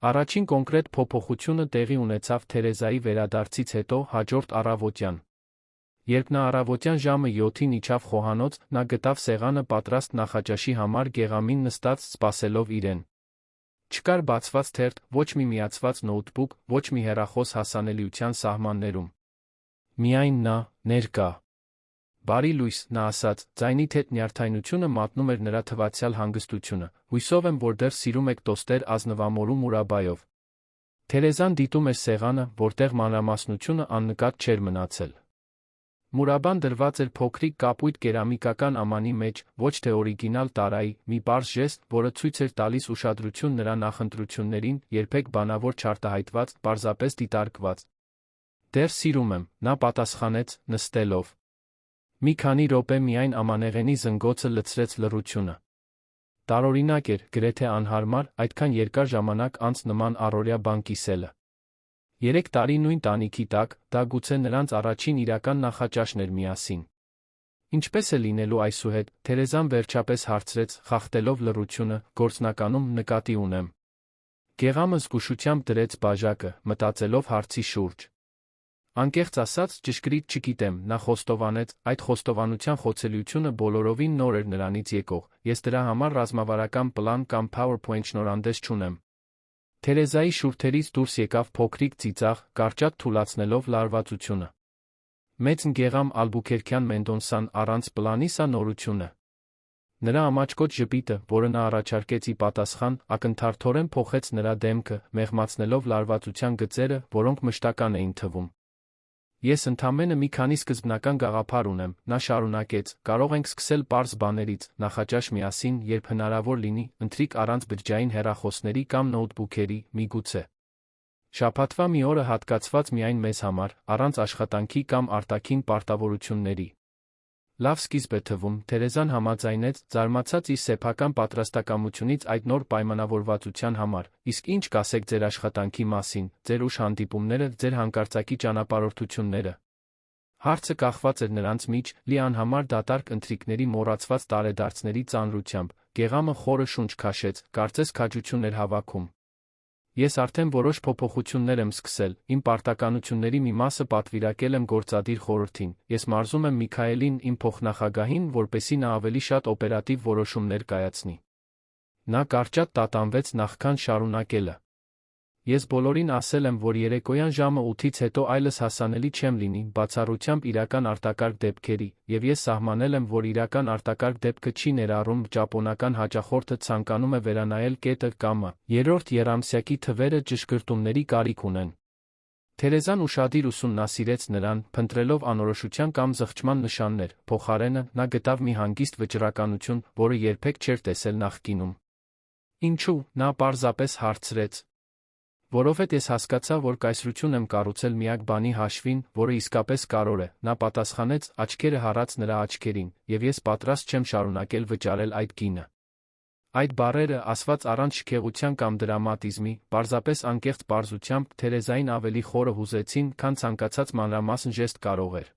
Առաջին կոնկրետ փոփոխությունը տեղի ունեցավ Թերեզայի վերադարձից հետո հաջորդ առավոտյան։ Երբ նա առավոտյան ժամը 7-ին իջավ խոհանոց, նա գտավ սեղանը պատրաստ նախաճաշի համար Գեղամին նստած սպասելով իրեն։ Չկար բացված թերթ, ոչ մի միացված նոութբուք, ոչ մի հեռախոս հասանելիության սահմաններում։ Միայն նա, ներկա։ Բարի լույս, նա ասաց, ձայնիդ հետ նյարդայնությունը մատնում էր նրա թվացյալ հանգստությունը, հույսով եմ, որ դեռ սիրում եք տոստեր ազնվամորու մուրաբայով։ Թերեզան դիտում էր սեղանը, որտեղ մանրամասնությունը աննկատ չէր մնացել։ Մուրաբան դրված էր փոքրիկ կապույտ կերամիկական ամանի մեջ, ոչ թե օրիգինալ տարայի, մի պարզ ժեստ, որը ցույց էր տալիս ուշադրություն նրա նախընտրություններին, երբեք բանավոր չարտահայտված, պարզապես դիտարկված։ Դեռ սիրում եմ, նա պատասխանեց, նստելով։ Մի քանի րոպե միայն ամանեղենի զնգոցը լցրեց լռությունը։ Տարօրինակ էր, գրեթե անհարմար, այդքան երկար ժամանակ անց նման առօրյա բան կիսելը։ 3 տարի նույն տանիքի տակ, դա գուցե նրանց առաջին իրական նախաճաշն էր միասին։ Ինչպես է լինելու այսուհետ, Թերեզան վերջապես հարցրեց, խախտելով լռությունը, գործնականում նկատի ունեմ։ Գեղամը զգուշությամբ դրեց բաժակը, մտածելով հարցի շուրջ։ Անկեղծ ասած, ճշգրիտ չգիտեմ, նա խոստովանեց, այդ խոստովանության խոցելիությունը բոլորովին նոր էր նրանից եկող, ես դրա համար ռազմավարական պլան կամ PowerPoint շնորհանդես չունեմ։ Թերեզայի շուրթերից դուրս եկավ փոքրիկ ծիծաղ, կարճատ թուլացնելով լարվածությունը։ Մեծ Գեղամ Ալբուքերքյան Մենդոնսան առանց պլանի սա նորություն է։ Նրա ամաչկոտ ժպիտը, որը նա առաջարկեց ի պատասխան, ակնթարթորեն փոխեց նրա դեմքը, մեղմացնելով լարվածության գծերը, որոնք մշտական էին թվում։ Ես ընդամենը մի քանի սկզբնական գաղափար ունեմ, նա շարունակեց, կարող ենք սկսել պարզ բաներից, նախաճաշ միասին, երբ հնարավոր լինի, ընթրիք առանց բջջային հեռախոսների կամ նոութբուքերի, միգուցե։ Շաբաթվա մի օրը հատկացված միայն մեզ համար, առանց աշխատանքի կամ արտաքին պարտավորությունների։ Լավ սկիզբ է թվում, Թերեզան համաձայնեց, զարմացած իր սեփական պատրաստակամությունից այդ նոր պայմանավորվածության համար, իսկ ինչ կասեք ձեր աշխատանքի մասին, ձեր ուշ հանդիպումները, ձեր հանկարծակի ճանապարհորդությունները։ Հարցը կախված էր նրանց միջ, լի անհամար դատարկ ընթրիքների մոռացված տարեդարձների ծանրությամբ, Գեղամը խորը շունչ քաշեց, կարծես քաջություն էր հավաքում։ Ես արդեն որոշ փոփոխություններ եմ սկսել, իմ պարտականությունների մի մասը պատվիրակել եմ գործադիր խորհրդին, ես մարզում եմ Միքայելին, իմ փոխնախագահին, որպեսզի նա ավելի շատ օպերատիվ որոշումներ կայացնի։ Նա կարճատ տատանվեց նախքան շարունակելը։ Ես բոլորին ասել եմ, որ երեկոյան ժամը 8-ից հետո այլս հասանելի չեմ լինի, բացառությամբ իրական արտակարգ դեպքերի, եւ ես սահմանել եմ, որ իրական արտակարգ դեպքը չի ներառում ճապոնական հաճախորդը ցանկանում է վերանայել կետը կամ երրորդ եռամսյակի թվերը ճշգրտումների կարիք ունեն։ Թերեզան ուշադիր ուսումնասիրեց նրան, փնտրելով անորոշության կամ զղջման նշաններ, փոխարենը նա գտավ մի հանգիստ վճռականություն, որը երբեք չէր տեսել նախկինում։ Ինչու՞, նա պարզապես հարցրեց։ Որովհետև ես հասկացա, որ կայսրություն եմ կառուցել միակ բանի հաշվին, որը իսկապես կարևոր է, նա պատասխանեց, աչքերը հառած նրա աչքերին, եւ ես պատրաստ չեմ շարունակել վճարել այդ գինը։ Այդ բառերը, ասված առանց շքեղության կամ դրամատիզմի, պարզապես անկեղծ պարզությամբ, Թերեզային ավելի խորը հուզեցին, քան ցանկացած մանրամասն ժեստ կարող էր։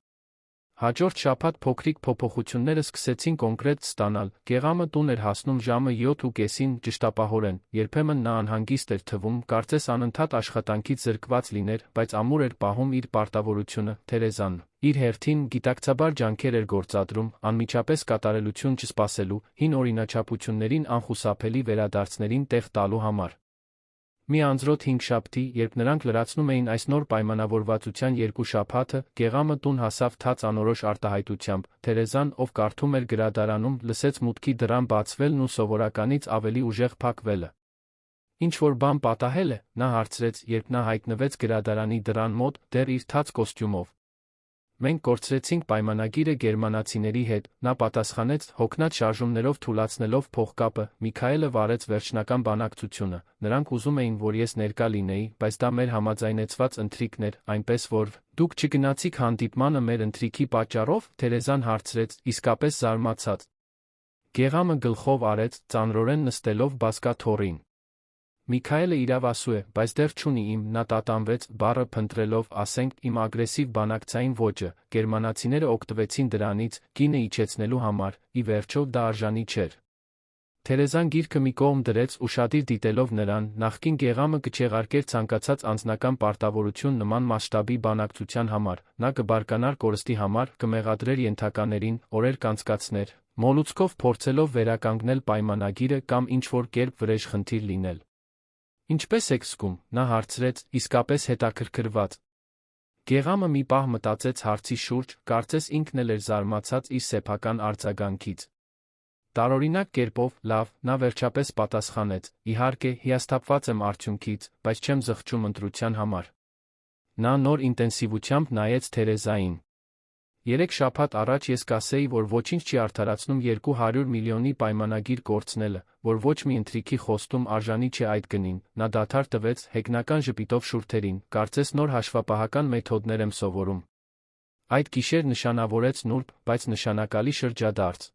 Հաջորդ շաբաթ փոքրիկ փոփոխությունները սկսեցին կոնկրետ ստանալ, Գեղամը տուն էր հասնում ժամը 7:30-ին, ճշտապահորեն, երբեմն նա անհանգիստ էր թվում, կարծես անընդհատ աշխատանքից զրկված լիներ, բայց ամուր էր պահում իր պարտավորությունը, Թերեզան, իր հերթին, գիտակցաբար ջանքեր էր գործադրում, անմիջապես կատարելություն չսպասելու, հին օրինաչափություններին անխուսափելի վերադարձներին տեղ տալու համար։ Մի անձրոտ հինգշաբթի, երբ նրանք լրացնում էին այս նոր պայմանավորվածության 2 շաբաթը, Գեղամը տուն հասավ թաց անորոշ արտահայտությամբ, Թերեզան, ով կարդում էր գրադարանում, լսեց մուտքի դռան բացվելն ու սովորականից ավելի ուժեղ փակվելը։ Ինչ-որ բան պատահել է, նա հարցրեց, երբ նա հայտնվեց գրադարանի դռան մոտ, դեռ իր թաց կոստյումով։ Մենք կորցրեցինք պայմանագիրը գերմանացիների հետ, նա պատասխանեց, հոգնած շարժումներով թուլացնելով փողկապը, Միքայելը վարեց վերջնական բանակցությունը, նրանք ուզում էին, որ ես ներկա լինեի, բայց դա մեր համաձայնեցված ընթրիքն էր, այնպես որ, դուք չգնացիք հանդիպմանը մեր ընթրիքի պատճառով, Թերեզան հարցրեց, իսկապես զարմացած։ Գեղամը գլխով արեց, ծանրորեն նստելով բազկաթոռին։ Միքայելը իրավ ասու է, բայց դեռ չունի իմ, նա տատանվեց, բառը փնտրելով, ասենք, իմ ագրեսիվ բանակցային ոճը, գերմանացիները օգտվեցին դրանից, կինը իջեցնելու համար, ի վերջո դա արժանի չէր։ Թերեզան գիրքը մի կողմ դրեց, ուշադիր դիտելով նրան, նախկին գեղամը կչեղարկեր ցանկացած անձնական պարտավորություն նման մասշտաբի բանակցության համար, նա կբարկանար կորստի համար, կմեղադրեր ենթականերին, օրեր կանցկացներ, մոլուցքով փորձելով վերականգնել պայմանագիրը կամ ինչ-որ կերպ վրեժխնդիր լինել։ Ինչպե՞ս եք զգում, նա հարցրեց, իսկապես հետաքրքրված։ Գեղամը մի պահ մտածեց հարցի շուրջ, կարծես ինքն էլ էր զարմացած իր սեփական արձագանքից։ Տարօրինակ կերպով, լավ, նա վերջապես պատասխանեց, իհարկե, հիասթափված եմ արդյունքից, բայց չեմ զղջում ընտրության համար։ Նա նոր ինտենսիվությամբ նայեց Թերեզային։ 3 շաբաթ առաջ ես կասեի, որ ոչինչ չի արդարացնում 200 միլիոնի պայմանագիր կորցնելը, որ ոչ մի ընթրիքի խոստում արժանի չէ այդ գնին, նա դադար տվեց, հեգնական ժպիտով շուրթերին, կարծես նոր հաշվապահական մեթոդներ եմ սովորում։ Այդ գիշեր նշանավորեց նուրբ, բայց նշանակալի շրջադարձ։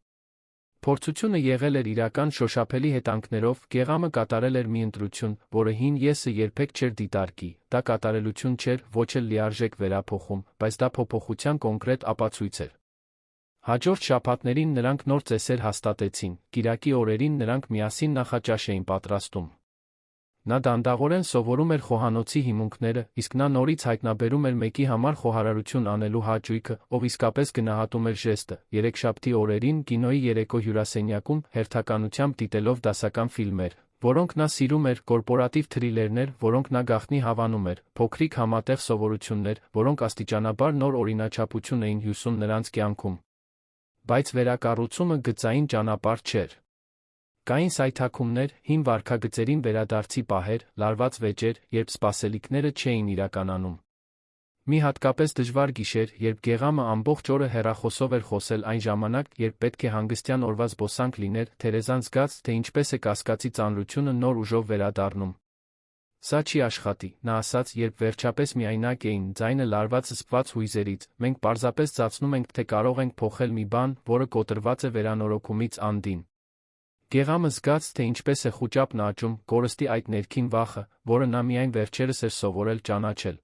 Փորձությունը եղել էր իրական շոշափելի հետանքներով, գեղամը կատարել էր մի ընտրություն, որը հին եսը երբեք չէր դիտարկի, դա կատարելություն չէր, ոչ էլ լիարժեք վերափոխում, բայց դա փոփոխության կոնկրետ ապացույց էր։ Հաջորդ շաբաթներին նրանք նոր ծեսեր հաստատեցին, կիրակի օրերին նրանք միասին նախաճաշ էին պատրաստում։ Նա դանդաղորեն սովորում էր խոհանոցի հիմունքները, իսկ նա նորից հայտնաբերում էր մեկի համար խոհարարություն անելու հաճույքը, ով իսկապես գնահատում էր ժեստը, երեքշաբթի օրերին կինոյի երեկո հյուրասենյակում հերթականությամբ դիտելով դասական ֆիլմեր, որոնք նա սիրում էր, կորպորատիվ թրիլերներ, որոնք նա գաղտնի հավանում էր, փոքրիկ համատեղ սովորություններ, որոնք աստիճանաբար նոր օրինաչափություն էին հյուսում նրանց կյանքում։ Բայց վերակառուցումը գծային ճանապարհ չէր։ Կային սայթաքումներ, հին վարքագծերին վերադարձի պահեր, լարված վեճեր, երբ սպասելիքները չէին իրականանում։ Մի հատկապես դժվար գիշեր, երբ գեղամը ամբողջ օրը հեռախոսով էր խոսել այն ժամանակ, երբ պետք է հանգստյան օրվա զբոսանք լիներ, Թերեզան զգաց, թե ինչպես է կասկածի ծանրությունը նոր ուժով վերադառնում։ Սա չի աշխատի, նա ասաց, երբ վերջապես միայնակ էին, ձայնը լարված զսպված հույզերից, մենք պարզապես ծածնում ենք, թե կարող ենք փոխել մի բան, որը կոտրված է վերանորոգումից անդին։ Գեղամը զգաց, թե ինչպես է խուճապն աճում, կորստի այդ ներքին վախը, որը նա միայն վերջերս էր սովորել ճանաչել։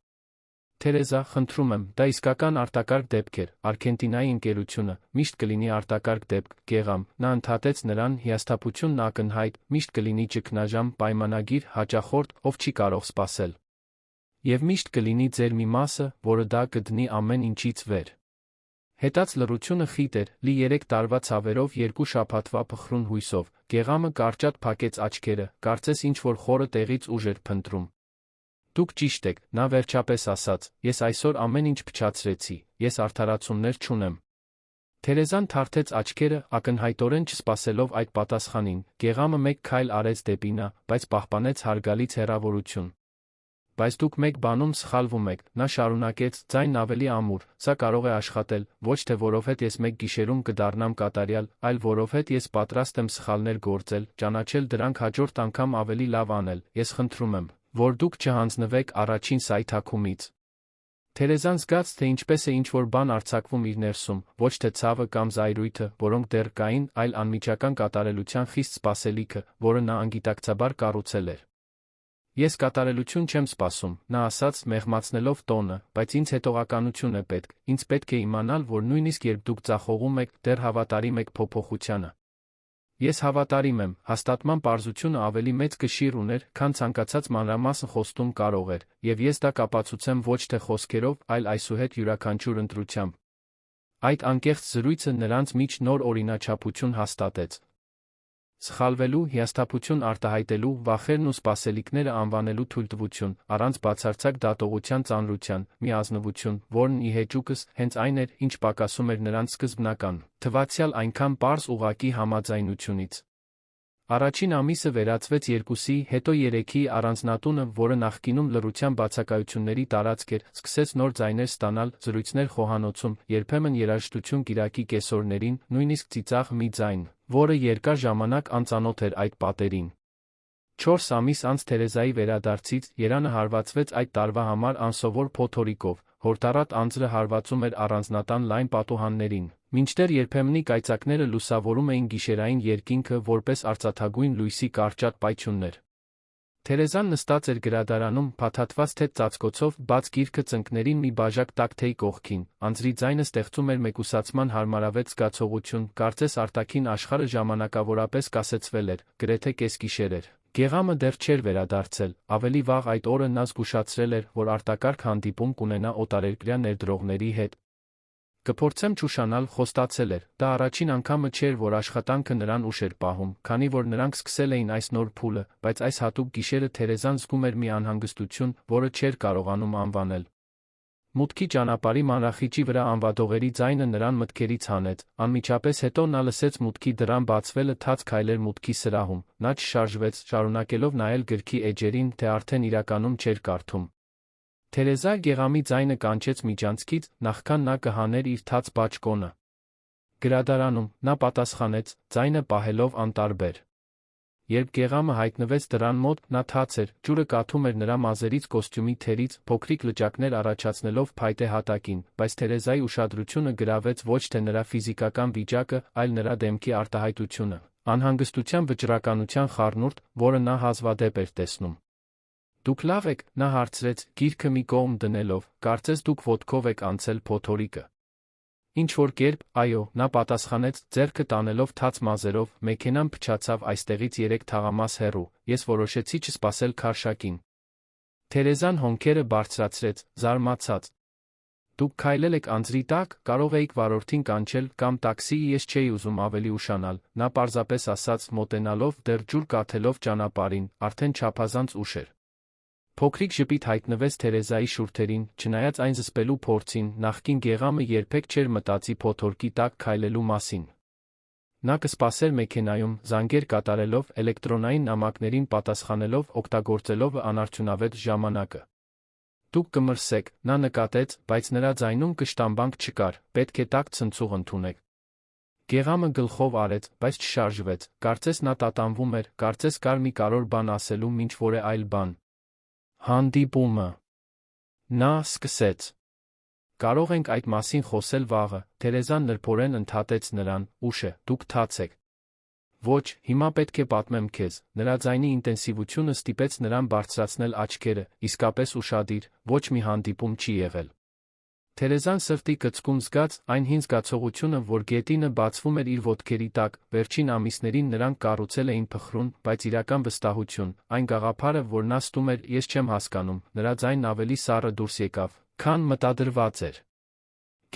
Թերեզա, խնդրում եմ, դա իսկական արտակարգ դեպք էր, Արգենտինայի ընկերությունը, միշտ կլինի արտակարգ դեպք, Գեղամ, նա ընդհատեց նրան, հիասթափությունն ակնհայտ, միշտ կլինի ճգնաժամ, պայմանագիր, հաճախորդ, ով չի կարող սպասել։ Եվ միշտ կլինի ձեր մի մասը, որը դա կդնի ամեն ինչից վեր։ Հետաց լռությունը խիտ էր, լի 3 տարվա ցավերով 2 շաբաթվա փխրուն հույսով, Գեղամը կարճատ փակեց աչքերը, կարծես ինչ-որ խորը տեղից ուժ էր փնտրում։ Դուք ճիշտ եք, նա վերջապես ասաց, ես այսօր ամեն ինչ փչացրեցի, ես արդարացումներ չունեմ։ Թերեզան թարթեց աչքերը, ակնհայտորեն չսպասելով այդ պատասխանին, Գեղամը մեկ քայլ արեց դեպի նա, բայց պահպանեց հարգալից հեռավորություն։ Բայց դուք մեկ բանում սխալվում եք, նա շարունակեց, ձայնն ավելի ամուր, սա կարող է աշխատել, ոչ թե որովհետև ես մեկ գիշերում կդառնամ կատարյալ, այլ որովհետև ես պատրաստ եմ սխալներ գործել, ճանաչել դրանք հաջորդ անգամ ավելի լավ անել, ես խնդրում եմ, որ դուք չհանձնվեք առաջին սայթաքումից։ Թերեզան զգաց, թե ինչպես է ինչ-որ բան արձակվում իր ներսում, ոչ թե ցավը կամ զայրույթը, որոնք դեռ կային, այլ անմիջական կատարելության խիստ սպասելիքը, որը նա անգիտակցաբար կառուցել էր։ Ես կատարելություն չեմ սպասում, նա ասաց, մեղմացնելով տոնը, բայց ինձ հետողականություն է պետք, ինձ պետք է իմանալ, որ նույնիսկ երբ դուք ձախողում եք, դեռ հավատարիմ եք փոփոխությանը։ Ես հավատարիմ եմ, հաստատման պարզությունը ավելի մեծ կշիռ ուներ, քան ցանկացած մանրամասն խոստում կարող էր, եւ ես դա կապացուցեմ ոչ թե խոսքերով, այլ այսուհետ յուրաքանչյուր ընտրությամբ։ Այդ անկեղծ զրույցը նրանց միջ նոր օրինաչափություն հաստատեց։ Սխալվելու, հիասթափություն արտահայտելու, վախերն ու սպասելիքները անվանելու թույլտվություն, առանց բացարձակ դատողության ծանրության, մի ազնվություն, որն ի հեճուկս հենց այն էր, ինչ պակասում էր նրանց սկզբնական, թվացյալ այնքան պարզ ուղղակի համաձայնությունից։ Առաջին ամիսը վերածվեց 2-ի, հետո 3-ի առանձնատունը, որը նախկինում լռության բացակայությունների տարածք էր, սկսեց նոր ձայներ ստանալ, զրույցներ խոհանոցում, երբեմն երաժշտություն կիրակի կեսօրներին, նույնիսկ ծիծաղ մի ձայն, որը երկար ժամանակ անծանոթ էր այդ պատերին։ 4 ամիս անց Թերեզայի վերադարձից Երանը հարվածվեց այդ տարվա համար անսովոր փոթորիկով, հորդառատ անձրը հարվածում էր առանձնատան լայն պատուհաններին, մինչդեռ երբեմնի կայծակները լուսավորում էին գիշերային երկինքը որպես արծաթագույն լույսի կարճատ պայթյուններ։ Թերեզան նստած էր գրադարանում, փաթաթված թեթ ծածկոցով, բաց գիրքը ծնկներին մի բաժակ տաք թեյի կողքին, անձրի ձայնը ստեղծում էր մեկուսացման հարմարավետ զգացողություն, կարծես արտաքին աշխարհը ժամանակավորապես կասեցվել էր, գրեթե կեսգիշեր էր։ Գեղամը դեռ չէր վերադարձել, ավելի վաղ այդ օրը նա զգուշացրել էր, որ արտակարգ հանդիպում կունենա օտարերկրյա ներդրողների հետ։ Կփորձեմ չուշանալ, խոստացել էր, դա առաջին անգամը չէր, որ աշխատանքը նրան ուշ էր պահում, քանի որ նրանք սկսել էին այս նոր փուլը, բայց այս հատուկ գիշերը Թերեզան զգում էր մի անհանգստություն, որը չէր կարողանում անվանել։ Մուտքի ճանապարհի մանրախիճի վրա անվադողերի ձայնը նրան մտքերից հանեց, անմիջապես հետո նա լսեց մուտքի դռան բացվելը, թաց քայլեր մուտքի սրահում, նա չշարժվեց, շարունակելով նայել գրքի էջերին, թե արդեն իրականում չէր կարդում։ Թերեզա գեղամի ձայնը կանչեց միջանցքից, նախքան նա կհաներ իր թաց բաճկոնը։ Գրադարանում, նա պատասխանեց, ձայնը պահելով անտարբեր։ Երբ գեղամը հայտնվեց դռան մոտ, նա թաց էր, ջուրը կաթում էր նրա մազերից, կոստյումի թերից, փոքրիկ լճակներ առաջացնելով փայտե հատակին, բայց Թերեզայի ուշադրությունը գրավեց ոչ թե նրա ֆիզիկական վիճակը, այլ նրա դեմքի արտահայտությունը, անհանգստության վճռականության խառնուրդ, որը նա հազվադեպ էր տեսնում։ Դուք լավ եք, նա հարցրեց, գիրքը մի կողմ դնելով, կարծես դուք ոտքով եք անցել փոթորիկը։ Ինչ որ կերպ, այո, նա պատասխանեց, ձեռքը տանելով թաց մազերով, մեքենան փչացավ այստեղից 3 թաղամաս հեռու, ես որոշեցի չսպասել քարշակին։ Թերեզան հոնքերը բարձրացրեց, զարմացած։ Դուք քայլել եք անձրի տակ, կարող էիք վարորդին կանչել կամ տաքսի, ես չէի ուզում ավելի ուշանալ, նա պարզապես ասաց, մոտենալով, դեռ ջուր կաթելով ճանապարհին, արդեն չափազանց ուշ էր։ Փոքրիկ ժպիտ հայտնվեց Թերեզայի շուրթերին, չնայած այն զսպելու փորձին, նախկին գեղամը երբեք չէր մտածի փոթորկի տակ քայլելու մասին։ Նա կսպասեր մեքենայում, զանգեր կատարելով, էլեկտրոնային նամակներին պատասխանելով, օգտագործելով անարդյունավետ ժամանակը։ Դուք կմրսեք, նա նկատեց, բայց նրա ձայնում կշտամբանք չկար, պետք է տաք ցնցուղ ընդունեք։ Գեղամը գլխով արեց, բայց չշարժվեց, կարծես նա տատանվում էր, կարծես կար մի կարևոր բան ասելու, ինչ որ այլ բան։ Հանդիպումը։ Նա սկսեց։ Կարող ենք այդ մասին խոսել վաղը, Թերեզան նրբորեն ընդհատեց նրան, ուշ է, դուք թաց եք։ Ոչ, հիմա պետք է պատմեմ քեզ, նրա ձայնի ինտենսիվությունը ստիպեց նրան բարձրացնել աչքերը, իսկապես ուշադիր, ոչ մի հանդիպում չի եղել։ Թերեզան սրտի կծկում զգաց, այն հին զգացողությունը, որ գետինը բացվում էր իր ոտքերի տակ, վերջին ամիսներին նրանք կառուցել էին փխրուն, բայց իրական վստահություն, այն գաղափարը, որ նա ստում էր, ես չեմ հասկանում, նրա ձայնն ավելի սառը դուրս եկավ, քան մտադրված էր։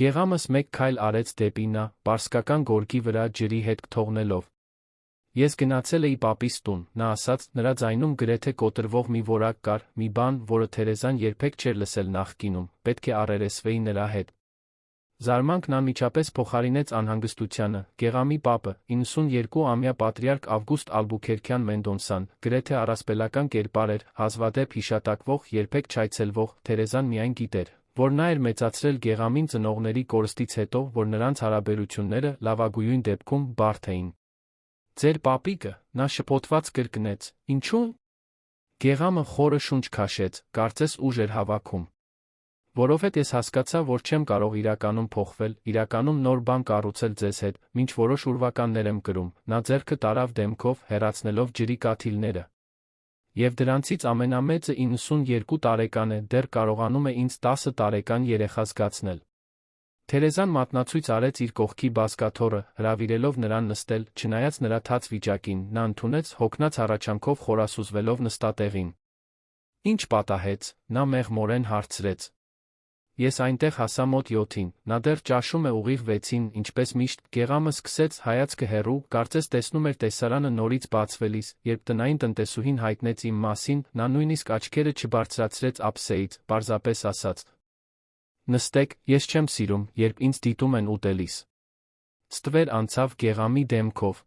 Գեղամս մեկ քայլ արեց դեպի նա, պարսկական գորգի վրա ջրի հետ թողնելով։ Ես գնացել էի պապիս տուն, նա ասաց, նրա ձայնում գրեթե կոտրվող մի որակ կար, մի բան, որը Թերեզան երբեք չէր լսել նախկինում, պետք է առերեսվեի նրա հետ։ Զարմանքն անմիջապես փոխարինեց անհանգստությանը, գեղամի պապը, 92-ամյա պատրիարք Ավգուստ Ալբուքերքյան Մենդոնսան, գրեթե առասպելական կերպար էր, հազվադեպ հիշատակվող, երբեք չայցելվող, Թերեզան միայն գիտեր, որ նա էր մեծացրել գեղամին ծնողների կորստից հետո, որ նրանց հարաբերությունները, լավագույն դեպքում, բարդ էին։ Ձեր պապիկը, նա շփոթված կրկնեց, ինչու՞։ Գեղամը խորը շունչ քաշեց, կարծես ուժ էր հավաքում։ Որովհետև ես հասկացա, որ չեմ կարող իրականում փոխվել, իրականում նոր բան կառուցել ձեզ հետ, մինչ որոշ ուրվականներ եմ կրում, նա ձեռքը տարավ դեմքով, հեռացնելով ջրի կաթիլները։ Եվ դրանցից ամենամեծը 92 տարեկան է, դեռ կարողանում է ինձ 10 տարեկան երեխա զգացնել։ Թերեզան մատնացույց արեց իր կողքի բազկաթոռը, հրավիրելով նրան նստել, չնայած նրա թաց վիճակին, նա ընդունեց, հոգնած հառաչանքով խորասուզվելով նստատեղին։ Ինչ պատահեց, նա մեղմորեն հարցրեց։ Ես այնտեղ հասա մոտ 7-ին, նա դեռ ճաշում է ուղիղ 6-ին, ինչպես միշտ, գեղամը սկսեց, հայացքը հեռու, կարծես տեսնում էր տեսարանը նորից բացվելիս, երբ տնային տնտեսուհին հայտնեց իմ մասին, նա նույնիսկ աչքերը չբարձրացրեց ափսեից, պարզապես ասաց. Նստեք, ես չեմ սիրում, երբ ինձ դիտում են ուտելիս։ Ստվեր անցավ գեղամի դեմքով։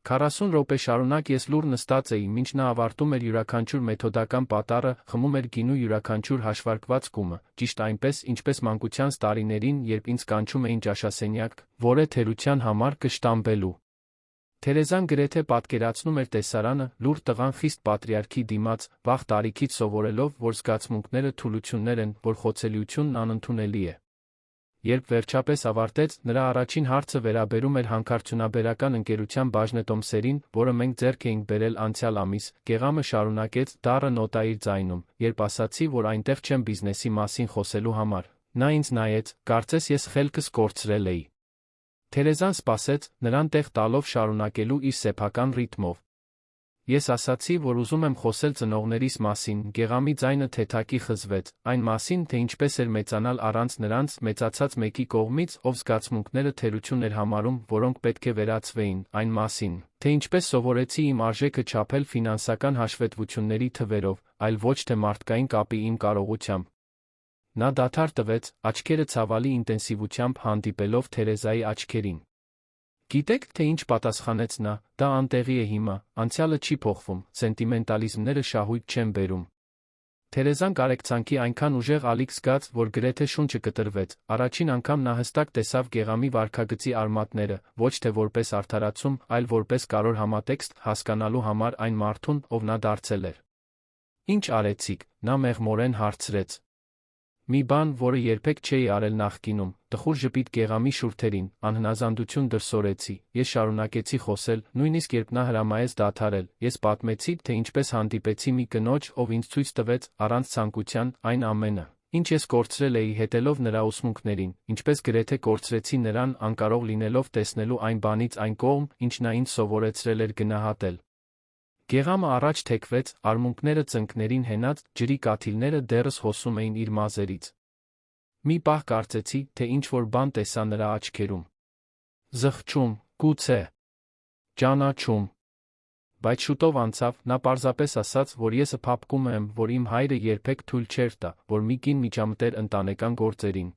40 րոպե շարունակ ես լուռ նստած էի, մինչ նա ավարտում էր յուրաքանչյուր մեթոդական պատառը, խմում էր գինու յուրաքանչյուր հաշվարկված կումը, ճիշտ այնպես, ինչպես մանկությանս տարիներին, երբ ինձ կանչում էին ճաշասենյակ, որը թերության համար կշտամբելու։ Թերեզան գրեթե պատկերացնում էր տեսարանը, լուռ տղան խիստ պատրիարքի դիմաց, վաղ տարիքից սովորելով, որ զգացմունքները թուլություններ են, որ խոցելիությունն անընդունելի է։ Երբ վերջապես ավարտեց, նրա առաջին հարցը վերաբերում էր հանքարդյունաբերական ընկերության բաժնետոմսերին, որը մենք ձեռք էինք բերել անցյալ ամիս, Գեղամը շարունակեց դառը նոտա իր ձայնում, երբ ասացի, որ այնտեղ չեմ բիզնեսի մասին խոսելու համար, նա ինձ նայեց, կարծես ես խելքս կորցրել էի։ Թերեզան սպասեց, նրան տեղ տալով շարունակելու իր սեփական ռիթմով։ Ես ասացի, որ ուզում եմ խոսել ծնողներիս մասին, Գեղամի ձայնը թեթակի խզվեց, այն մասին, թե ինչպես էր մեծանալ առանց նրանց, մեծացած մեկի կողմից, ով զգացմունքները թերություն էր համարում, որոնք պետք է վերացվեին, այն մասին, թե ինչպես սովորեցի իմ արժեքը չափել ֆինանսական հաշվետվությունների թվերով, այլ ոչ թե մարդկային կապի իմ կարողությամբ։ Նա դադար տվեց, աչքերը ցավալի ինտենսիվությամբ հանդիպելով Թերեզայի աչքերին։ Գիտեք, թե ինչ պատասխանեց նա, դա անտեղի է հիմա, անցյալը չի փոխվում, սենտիմենտալիզմները շահույթ չեն բերում։ Թերեզան կարեկցանքի այնքան ուժեղ ալիք զգաց, որ գրեթե շունչը կտրվեց, առաջին անգամ նա հստակ տեսավ Գեղամի վարքագծի արմատները, ոչ թե որպես արդարացում, այլ որպես կարևոր համատեքստ, հասկանալու համար այն մարդուն, ով նա դարձել էր։ Ինչ արեցիք, նա մեղմորեն հարցրեց։ Մի բան, որը երբեք չէի արել նախկինում, տխուր ժպիտ Գեղամի շուրթերին, անհնազանդություն դրսորեցի, ես շարունակեցի խոսել, նույնիսկ երբ նա հրամայեց դադարել, ես պատմեցի, թե ինչպես հանդիպեցի մի կնոջ, ով ինձ ցույց տվեց, առանց ցանկության, այն ամենը, ինչ ես կորցրել էի հետելով նրա ուսմունքներին, ինչպես գրեթե կորցրեցի նրան, անկարող լինելով տեսնելու այն բանից այն կողմ, ինչ նա ինձ սովորեցրել էր գնահատել։ Գեղամը առաջ թեքվեց, արմունկները ծնկներին հենած, ջրի կաթիլները դեռս հոսում էին իր մազերից։ Մի պահ կարծեցի, թե ինչ-որ բան տեսա նրա աչքերում։ Զղջում, գուցե։ Ճանաչում։ Բայց շուտով անցավ, նա պարզապես ասաց, որ ես փափկում եմ, որ իմ հայրը երբեք թույլ չէր տա, որ մի կին միջամտեր ընտանեկան գործերին։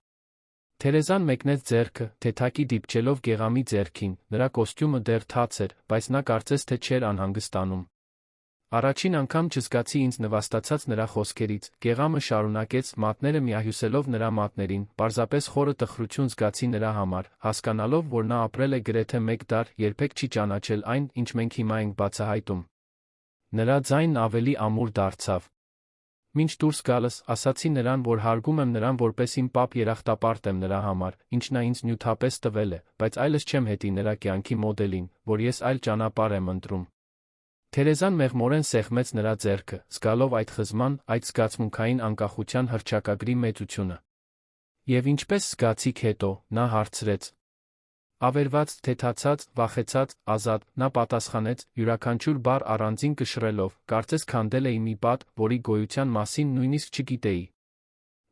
Թերեզան մեկնեց ձեռքը, թեթակի դիպչելով Գեղամի ձեռքին, նրա կոստյումը դեռ թաց էր, բայց նա կարծես թե չէր անհանգստանում։ Առաջին անգամ չզգացի ինձ նվաստացած նրա խոսքերից, Գեղամը շարունակեց, մատները միահյուսելով նրա մատներին, պարզապես խորը տխրություն զգացի նրա համար, հասկանալով, որ նա ապրել է գրեթե մեկ դար, երբեք չի ճանաչել այն, ինչ մենք հիմա ենք բացահայտում։ Նրա ձայնն ավելի ամուր դարձավ։ Մինչ դուրս գալս, ասացի նրան, որ հարգում եմ նրան որպես իմ պապ երախտապարտ եմ նրա համար, ինչ նա ինձ նյութապես տվել է, բայց այլս չեմ հետի նրա կյանքի մոդելին, որ ես այլ ճանապարհ եմ ընտրում։ Թերեզան մեղմորեն սեղմեց նրա ձեռքը, զգալով այդ խզման, այդ զգացմունքային անկախության հռչակագրի մեծությունը։ Եվ ինչպես զգացիք հետո, նա հարցրեց։ Ավերված, թեթացած, վախեցած, ազատ, նա պատասխանեց, յուրաքանչյուր բառ առանձին կշռելով, կարծես քանդել էի մի պատ, որի գոյության մասին նույնիսկ չգիտեի։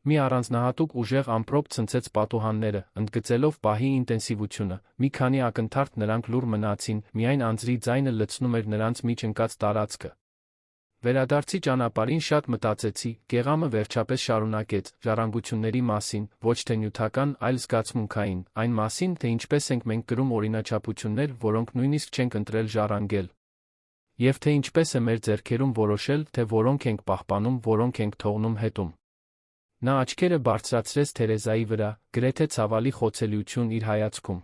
Մի առանձնահատուկ ուժեղ ամպրոպ ցնցեց պատուհանները, ընդգծելով պահի ինտենսիվությունը, մի քանի ակնթարթ նրանք լուռ մնացին, միայն անձրի ձայնը լցնում էր նրանց մեջ ընկած տարածքը։ Վերադարձի ճանապարհին շատ մտածեցի, Գեղամը վերջապես շարունակեց, ժառանգությունների մասին, ոչ թե նյութական, այլ զգացմունքային, այն մասին, թե ինչպես ենք մենք կրում օրինաչափություններ, որոնք նույնիսկ չենք ընտրել ժառանգել։ Եվ թե ինչպես է մեր ձեռքերում որոշել, թե որոնք ենք պահպանում, որոնք ենք թողնում հետում։ Նա աչքերը բարձրացրեց Թերեզայի վրա, գրեթե ցավալի խոցելիություն իր հայացքում։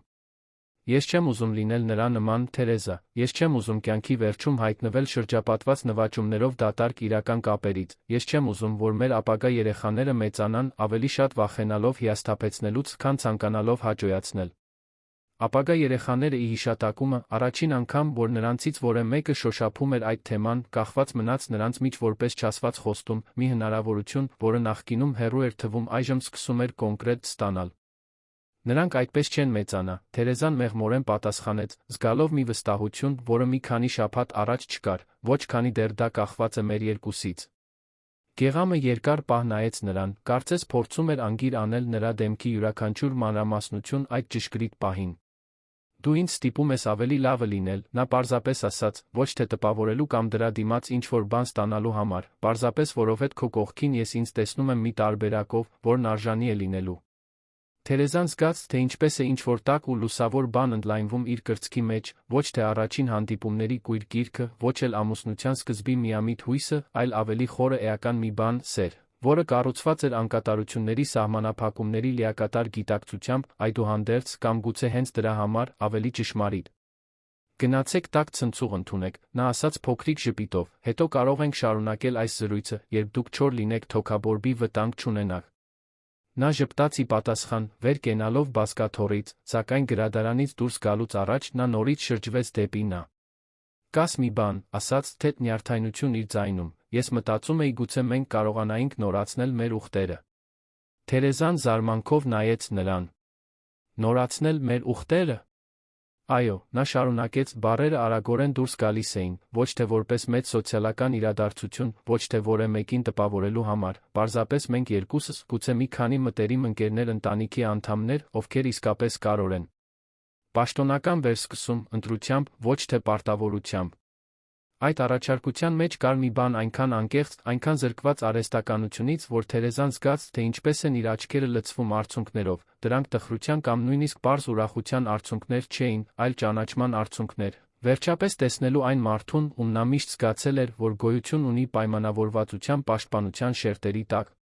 Ես չեմ ուզում լինել նրա նման, Թերեզա, ես չեմ ուզում կյանքի վերջում հայտնվել շրջապատված նվաճումներով դատարկ իրական կապերից, ես չեմ ուզում, որ մեր ապագա երեխաները մեծանան, ավելի շատ վախենալով հիասթափեցնելուց, քան ցանկանալով հաճոյացնել։ Ապագա երեխաները ի հիշատակումը, առաջին անգամ, որ նրանցից որևէ մեկը շոշափում էր այդ թեման, կախված մնաց նրանց միջ որպես չասված խոստում, մի հնարավորություն, որը նախկինում հեռու էր թվում, այժմ սկսում էր կոնկրետ ստանալ։ Նրանք այդպես չեն մեծանա, Թերեզան մեղմորեն պատասխանեց, զգալով մի վստահություն, որը մի քանի շաբաթ առաջ չկար, ոչ քանի դեռ դա կախված է մեր երկուսից։ Գեղամը երկար պահ նայեց նրան, կարծես փորձում էր անգիր անել նրա դեմքի յուրաքանչյուր մանրամասնություն այդ ճշգրիտ պահին։ Դու ինձ ստիպում ես ավելի լավը լինել, նա պարզապես ասաց, ոչ թե տպավորելու կամ դրա դիմաց ինչ-որ բան ստանալու համար, պարզապես որովհետև քո կողքին ես ինձ տեսնում եմ մի տարբերակով, որն արժանի է լինելու։ Թերեզան զգաց, թե ինչպես է ինչ-որ տաք ու լուսավոր բան ընդլայնվում իր կրծքի մեջ, ոչ թե առաջին հանդիպումների կույր գիրքը, ոչ էլ ամուսնության սկզբի միամիտ հույսը, այլ ավելի խորը էական մի բան՝ սեր, որը կառուցված էր անկատարությունների սահմանափակումների լիակատար գիտակցությամբ, այդուհանդերձ, կամ գուցե հենց դրա համար, ավելի ճշմարիտ։ Գնացեք տաք ցնցուղ ընդունեք, նա ասաց փոքրիկ ժպիտով, հետո կարող ենք շարունակել այս զրույցը, երբ դուք չոր լինեք թոքաբորբի վտանգ չունենաք։ Նա ժպտաց ի պատասխան, վեր կենալով բազկաթոռից, սակայն գրադարանից դուրս գալուց առաջ նա նորից շրջվեց դեպի նա։ «Կաս մի բան», ասաց թեթ նյարդայնություն իր ձայնում, «ես մտածում էի գուցե մենք կարողանայինք նորացնել մեր ուղտերը»։ Թերեզան զարմանքով նայեց նրան։ «Նորացնել մեր ուղտերը»։ Այո, նա շարունակեց, բառերը արագորեն դուրս գալիս էին, ոչ թե որպես մեծ սոցիալական իրադարձություն, ոչ թե որևէ մեկին տպավորելու համար, պարզապես մենք երկուսս, գուցե մի քանի մտերիմ ընկերներ, ընտանիքի անդամներ, ովքեր իսկապես կարող են։ Պաշտոնական վերսկսում, ընտրությամբ, ոչ թե պարտավորությամբ։ Այդ առաջարկության մեջ կար մի բան այնքան անկեղծ, այնքան զրկված արհեստականությունից, որ Թերեզան զգաց, թե ինչպես են իր աչքերը լցվում արցունքներով, դրանք տխրության կամ նույնիսկ պարզ ուրախության արցունքներ չէին, այլ ճանաչման արցունքներ, վերջապես տեսնելու այն մարդուն, ում նա միշտ զգացել էր, որ գոյություն ունի պայմանավորվածության պաշտպանության շերտերի տակ։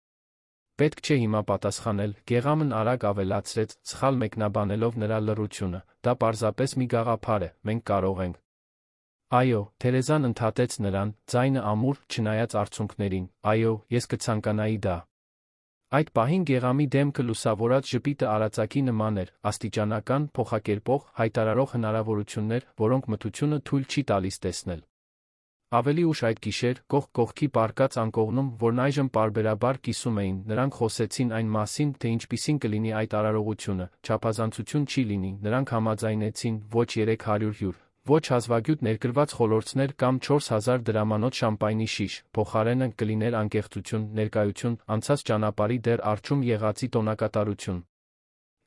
Պետք չէ հիմա պատասխանել, Գեղամն արագ ավելացրեց, սխալ մեկնաբանելով նրա լռությունը, դա պարզապես մի գաղափար է, մենք կարող ենք։ Այո, Թերեզան ընդհատեց նրան, ձայնը ամուր, չնայած արցունքներին, այո, ես կցանկանայի դա։ Այդ պահին Գեղամի դեմքը լուսավորած ժպիտը արածակի նման էր, աստիճանական, փոխակերպող, հայտարարող հնարավորություններ, որոնք մթությունը թույլ չի տալիս տեսնել։ Ավելի ուշ այդ գիշեր, կողք կողքի պառկած անկողնում, որն այժմ պարբերաբար կիսում էին, նրանք խոսեցին այն մասին, թե ինչպիսին կլինի այդ արարողությունը, չափազանցություն չի լինի, նրանք համաձայնեցին, ոչ 300 հյուր, ոչ հազվագյուտ ներկրված խոլորձներ կամ 4000 դրամանոց շամպայնի շիշ, փոխարենը կլիներ անկեղծություն, ներկայություն, անցած ճանապարհի դեռ առջում եղածի տոնակատարություն։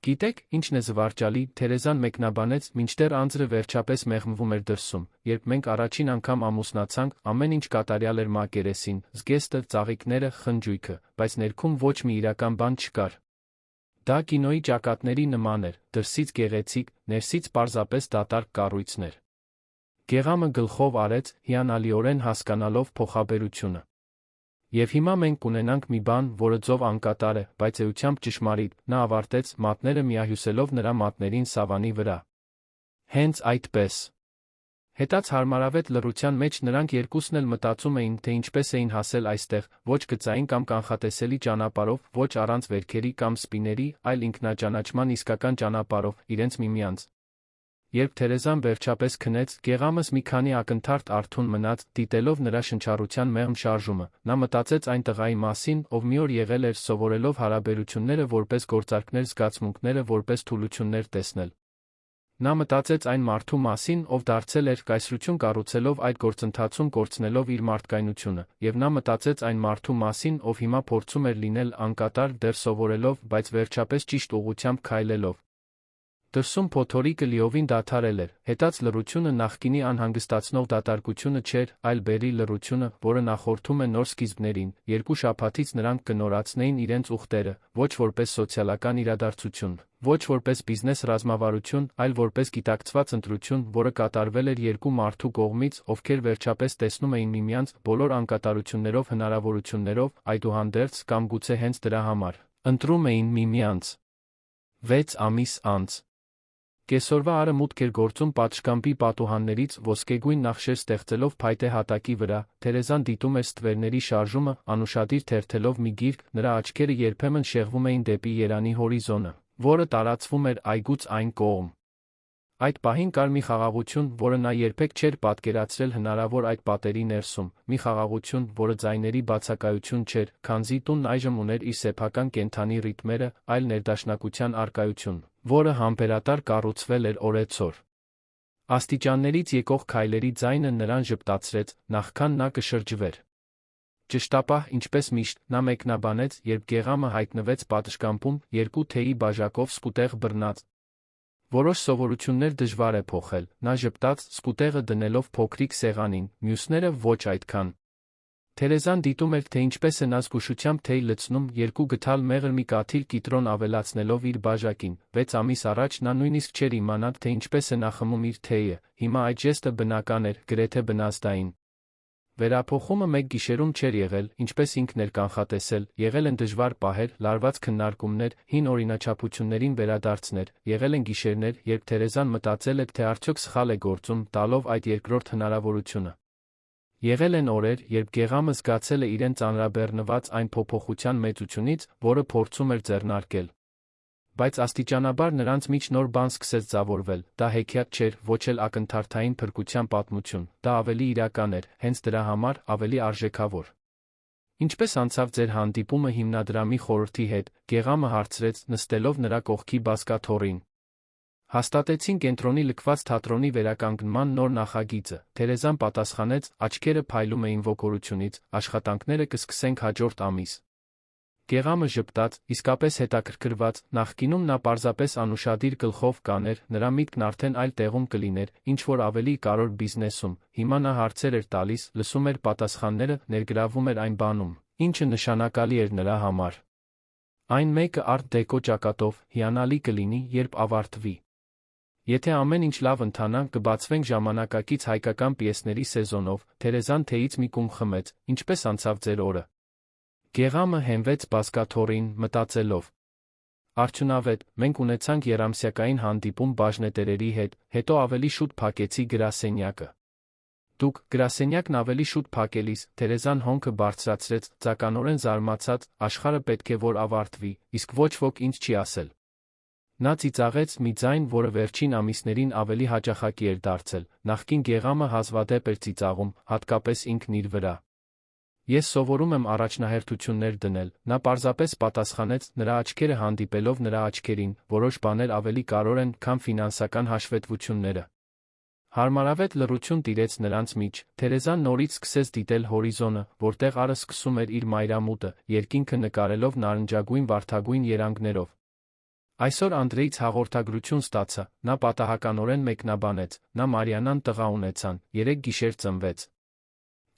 Գիտեք, ինչն է զվարճալի, Թերեզան մեկնաբանեց, մինչդեռ անձրը վերջապես մեղմվում էր դրսում, երբ մենք առաջին անգամ ամուսնացանք, ամեն ինչ կատարյալ էր մակերեսին, զգեստը, ծաղիկները, խնջույքը, բայց ներքում ոչ մի իրական բան չկար։ Դա կինոյի ճակատների նման էր, դրսից գեղեցիկ, ներսից պարզապես դատարկ կառույցներ։ Գեղամը գլխով արեց, հիանալիորեն հասկանալով փոխաբերությունը։ Եվ հիմա մենք կունենանք մի բան, որը ձով անկատար է, բայց էությամբ ճշմարիտ, նա ավարտեց, մատները միահյուսելով նրա մատներին սավանի վրա։ Հենց այդպես։ Հետաց հարմարավետ լռության մեջ նրանք երկուսն էլ մտածում էին, թե ինչպես էին հասել այստեղ, ոչ գծային կամ կանխատեսելի ճանապարհով, ոչ առանց վերքերի կամ սպիների, այլ ինքնաճանաչման իսկական ճանապարհով, իրենց միմյանց։ Երբ Թերեզան վերջապես քնեց, Գեղամս մի քանի ակնթարթ արթուն մնաց, դիտելով նրա շնչառության մեղմ շարժումը, նա մտածեց այն տղայի մասին, ով մի օր եղել էր սովորելով հարաբերությունները որպես գործարքներ, զգացմունքները որպես թուլություններ տեսնել։ Նա մտածեց այն մարդու մասին, ով դարձել էր կայսրություն կառուցելով այդ գործընթացում կորցնելով իր մարդկայնությունը, եւ նա մտածեց այն մարդու մասին, ով հիմա փորձում էր լինել անկատար, դեռ սովորելով, բայց վերջապես ճիշտ ուղղությամբ քայլելով։ Դրսում փոթորիկը լիովին դադարել էր, հետաց լռությունը նախկինի անհանգստացնող դատարկությունը չէր, այլ բերրի լռությունը, որը նախորդում է նոր սկիզբներին, երկու շաբաթից նրանք կնորացնեին իրենց ուղտերը, ոչ որպես սոցիալական իրադարձություն, ոչ որպես բիզնես ռազմավարություն, այլ որպես գիտակցված ընտրություն, որը կատարվել էր երկու մարդու կողմից, ովքեր վերջապես տեսնում էին միմյանց, բոլոր անկատարություններով, հնարավորություններով, այդուհանդերձ կամ գուցե հենց դրա համար, ընտրում էին միմյանց։ 6 ամիս անց։ Կեսօրվա արը մուտք էր գործում պատշգամբի պատուհաններից ոսկեգույն նախշեր ստեղծելով փայտե հատակի վրա, Թերեզան դիտում էր ստվերների շարժումը, անուշադիր թերթելով մի գիրք, նրա աչքերը երբեմն շեղվում էին դեպի Երանի հորիզոնը, որը տարածվում էր այգուց այն կողմ։ Այդ պահին կար մի խաղաղություն, որը նա երբեք չէր պատկերացրել հնարավոր այդ պատերի ներսում, մի խաղաղություն, որը ձայների բացակայություն չէր, քանզի տունն այժմ ուներ իր սեփական կենդանի ռիթմերը, այլ ներդաշնակության առկայություն, որը համբերատար կառուցվել էր օրեցօր։ Աստիճաններից եկող քայլերի ձայնը նրան ժպտացրեց, նախքան նա կշրջվեր։ Ճշտապահ, ինչպես միշտ, նա մեկնաբանեց, երբ Գեղամը հայտնվեց պատշգամբում, երկու թեյի բաժակով սկուտեղ բռնած։ Որոշ սովորություններ դժվար է փոխել, նա ժպտաց, սկուտեղը դնելով փոքրիկ սեղանին, մյուսները ոչ այդքան։ Թերեզան դիտում էր, թե ինչպես է նա զգուշությամբ թեյ լցնում, երկու գթալ մեղր մի կաթիլ կիտրոն ավելացնելով իր բաժակին, 6 ամիս առաջ նա նույնիսկ չէր իմանա, թե ինչպես է նա խմում իր թեյը, հիմա այդ ժեստը բնական էր, գրեթե բնազդային։ Վերափոխումը մեկ գիշերում չէր եղել, ինչպես ինքն էր կանխատեսել, եղել են դժվար պահեր, լարված քննարկումներ, հին օրինաչափություններին վերադարձներ, եղել են գիշերներ, երբ Թերեզան մտածել էր, թե արդյոք սխալ է գործում, տալով այդ երկրորդ հնարավորությունը։ Եղել են օրեր, երբ Գեղամը զգացել է իրեն ծանրաբեռնված այն փոփոխության մեծությունից, որը փորձում էր ձեռնարկել։ Բայց աստիճանաբար նրանց մեջ նոր բան սկսեց ձևավորվել, դա հեքիաթ չէր, ոչ էլ ակնթարթային փրկության պատմություն, դա ավելի իրական էր, հենց դրա համար ավելի արժեքավոր։ Ինչպես անցավ ձեր հանդիպումը հիմնադրամի խորհրդի հետ, Գեղամը հարցրեց, նստելով նրա կողքի բազկաթոռին։ Հաստատեցին կենտրոնի լքված թատրոնի վերականգնման նոր նախագիծը, Թերեզան պատասխանեց, աչքերը փայլում էին ոգորությունից, աշխատանքները կսկսենք հաջորդ ամիս։ Գեղամը ժպտաց, իսկապես հետաքրքրված, նախկինում նա պարզապես անուշադիր գլխով կաներ, նրա միտքն արդեն այլ տեղում կլիներ, ինչ-որ ավելի կարևոր բիզնեսում, հիմա նա հարցեր էր տալիս, լսում էր պատասխանները, ներգրավում էր այն բանում, ինչը նշանակալի էր նրա համար։ Այն մեկը արտ դեկո ճակատով, հիանալի կլինի, երբ ավարտվի։ Եթե ամեն ինչ լավ ընթանա, կբացվենք ժամանակակից հայկական պիեսների սեզոնով, Թերեզան թեյից մի կում խմեց, ինչպես անցավ ձեր օրը։ Գեղամը հենվեց բազկաթոռին, մտածելով. Արդյունավետ, մենք ունեցանք երամսյակային հանդիպում բաժնետերերի հետ, հետո ավելի շուտ փակեցի գրասենյակը։ Դուք, գրասենյակն ավելի շուտ փակելիս, Թերեզան հոնքը բարձրացրեց, ծականորեն զարմացած, աշխարհը պետք է որ ավարտվի, իսկ ոչ ոք ինձ չի ասել։ Նա ծիծաղեց մի ձայն, որը վերջին ամիսներին ավելի հաճախակի էր դարձել, նախկին Գեղամը հազվադեպ էր ծիծաղում, հատկապես ինքն իր վրա։ Ես սովորում եմ առաջնահերթություններ դնել, նա պարզապես պատասխանեց, նրա աչքերը հանդիպելով նրա աչքերին, որոշ բաներ ավելի կարևոր են, քան ֆինանսական հաշվետվությունները։ Հարմարավետ լռություն տիրեց նրանց մեջ, Թերեզան նորից սկսեց դիտել հորիզոնը, որտեղ արը սկսում էր իր մայրամուտը, երկինքը նկարելով նարնջագույն վարդագույն երանգներով։ Այսօր Անդրեից հաղորդագրություն ստացա, նա պատահականորեն մեկնաբանեց, նա Մարիանան տղա ունեցան, 3 գիշեր ծնվեց։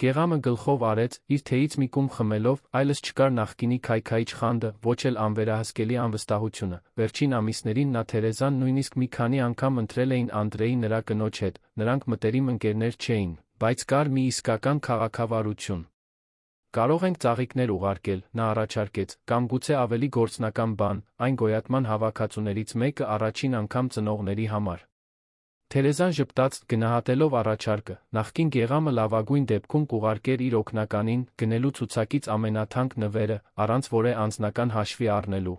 Գեղամը գլխով արեց, իր թեյից մի կում խմելով, այլս չկար նախկինի քայքայիչ խանդը, ոչ էլ անվերահսկելի անվստահությունը։ Վերջին ամիսներին նա Թերեզան նույնիսկ մի քանի անգամ ընտրել էին Անդրեի նրա կնոջ հետ, նրանք մտերիմ ընկերներ չէին, բայց կար մի իսկական քաղաքավարություն։ Կարող ենք ծաղիկներ ուղարկել, նա առաջարկեց, կամ գուցե ավելի գործնական բան, այն գոյատման հավաքածուներից մեկը առաջին անգամ ծնողների համար։ Թերեզան ժպտաց, գնահատելով առաջարկը, նախկին Գեղամը լավագույն դեպքում կուղարկեր իր օգնականին, գնելու ցուցակից ամենաթանկ նվերը, առանց որևէ անձնական հաշվի առնելու։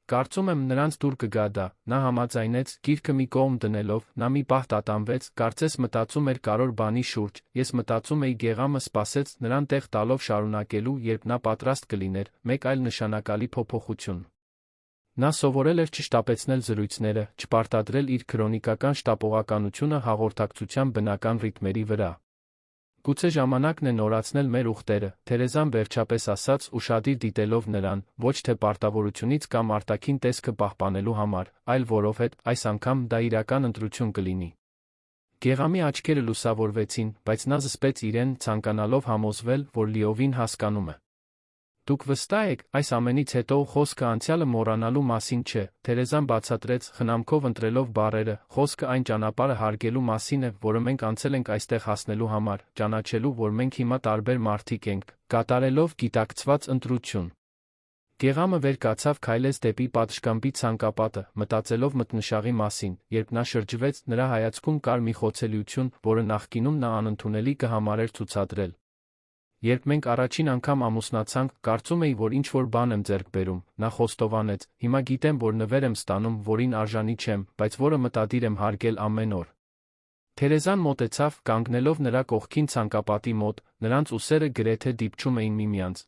Կարծում եմ նրանց դուր կգա դա, նա համաձայնեց, գիրքը մի կողմ դնելով, նա մի պահ տատանվեց, կարծես մտածում էր կարևոր բանի շուրջ, ես մտածում էի Գեղամը սպասեց նրան տեղ տալով շարունակելու, երբ նա պատրաստ կլիներ, մեկ այլ նշանակալի փոփոխություն։ Նա սովորել էր չշտապեցնել զրույցները, չպարտադրել իր քրոնիկական շտապողականությունը հաղորդակցության բնական ռիթմերի վրա։ Գուցե ժամանակն է նորացնել մեր ուխտերը, Թերեզան վերջապես ասաց, ուշադիր դիտելով նրան, ոչ թե պարտավորությունից կամ արտաքին տեսքը պահպանելու համար, այլ որովհետև այս անգամ դա իրական ընտրություն կլինի։ Գեղամի աչքերը լուսավորվեցին, բայց նա զսպեց իրեն, ցանկանալով համոզվել, որ լիովին հասկանում է։ Դուք վստահ եք, այս ամենից հետո խոսքը անցյալը մոռանալու մասին չէ, Թերեզան բացատրեց, խնամքով ընտրելով բառերը, խոսքը այն ճանապարհը հարգելու մասին է, որը մենք անցել ենք այստեղ հասնելու համար, ճանաչելու, որ մենք հիմա տարբեր մարդիկ ենք, կատարելով գիտակցված ընտրություն։ Գեղամը վեր կացավ, քայլեց դեպի պատշգամբի ցանկապատը, մտածելով մթնշաղի մասին, երբ նա շրջվեց, նրա հայացքում կար մի խոցելիություն, որը նախկինում նա անընդունելի կհամարեր ցուցադրել։ Երբ մենք առաջին անգամ ամուսնացանք, կարծում էի, որ ինչ-որ բան եմ ձեռք բերում, նա խոստովանեց, հիմա գիտեմ, որ նվեր եմ ստանում, որին արժանի չեմ, բայց որը մտադիր եմ հարգել ամեն օր։ Թերեզան մոտեցավ, կանգնելով նրա կողքին ցանկապատի մոտ, նրանց ուսերը գրեթե դիպչում էին միմյանց։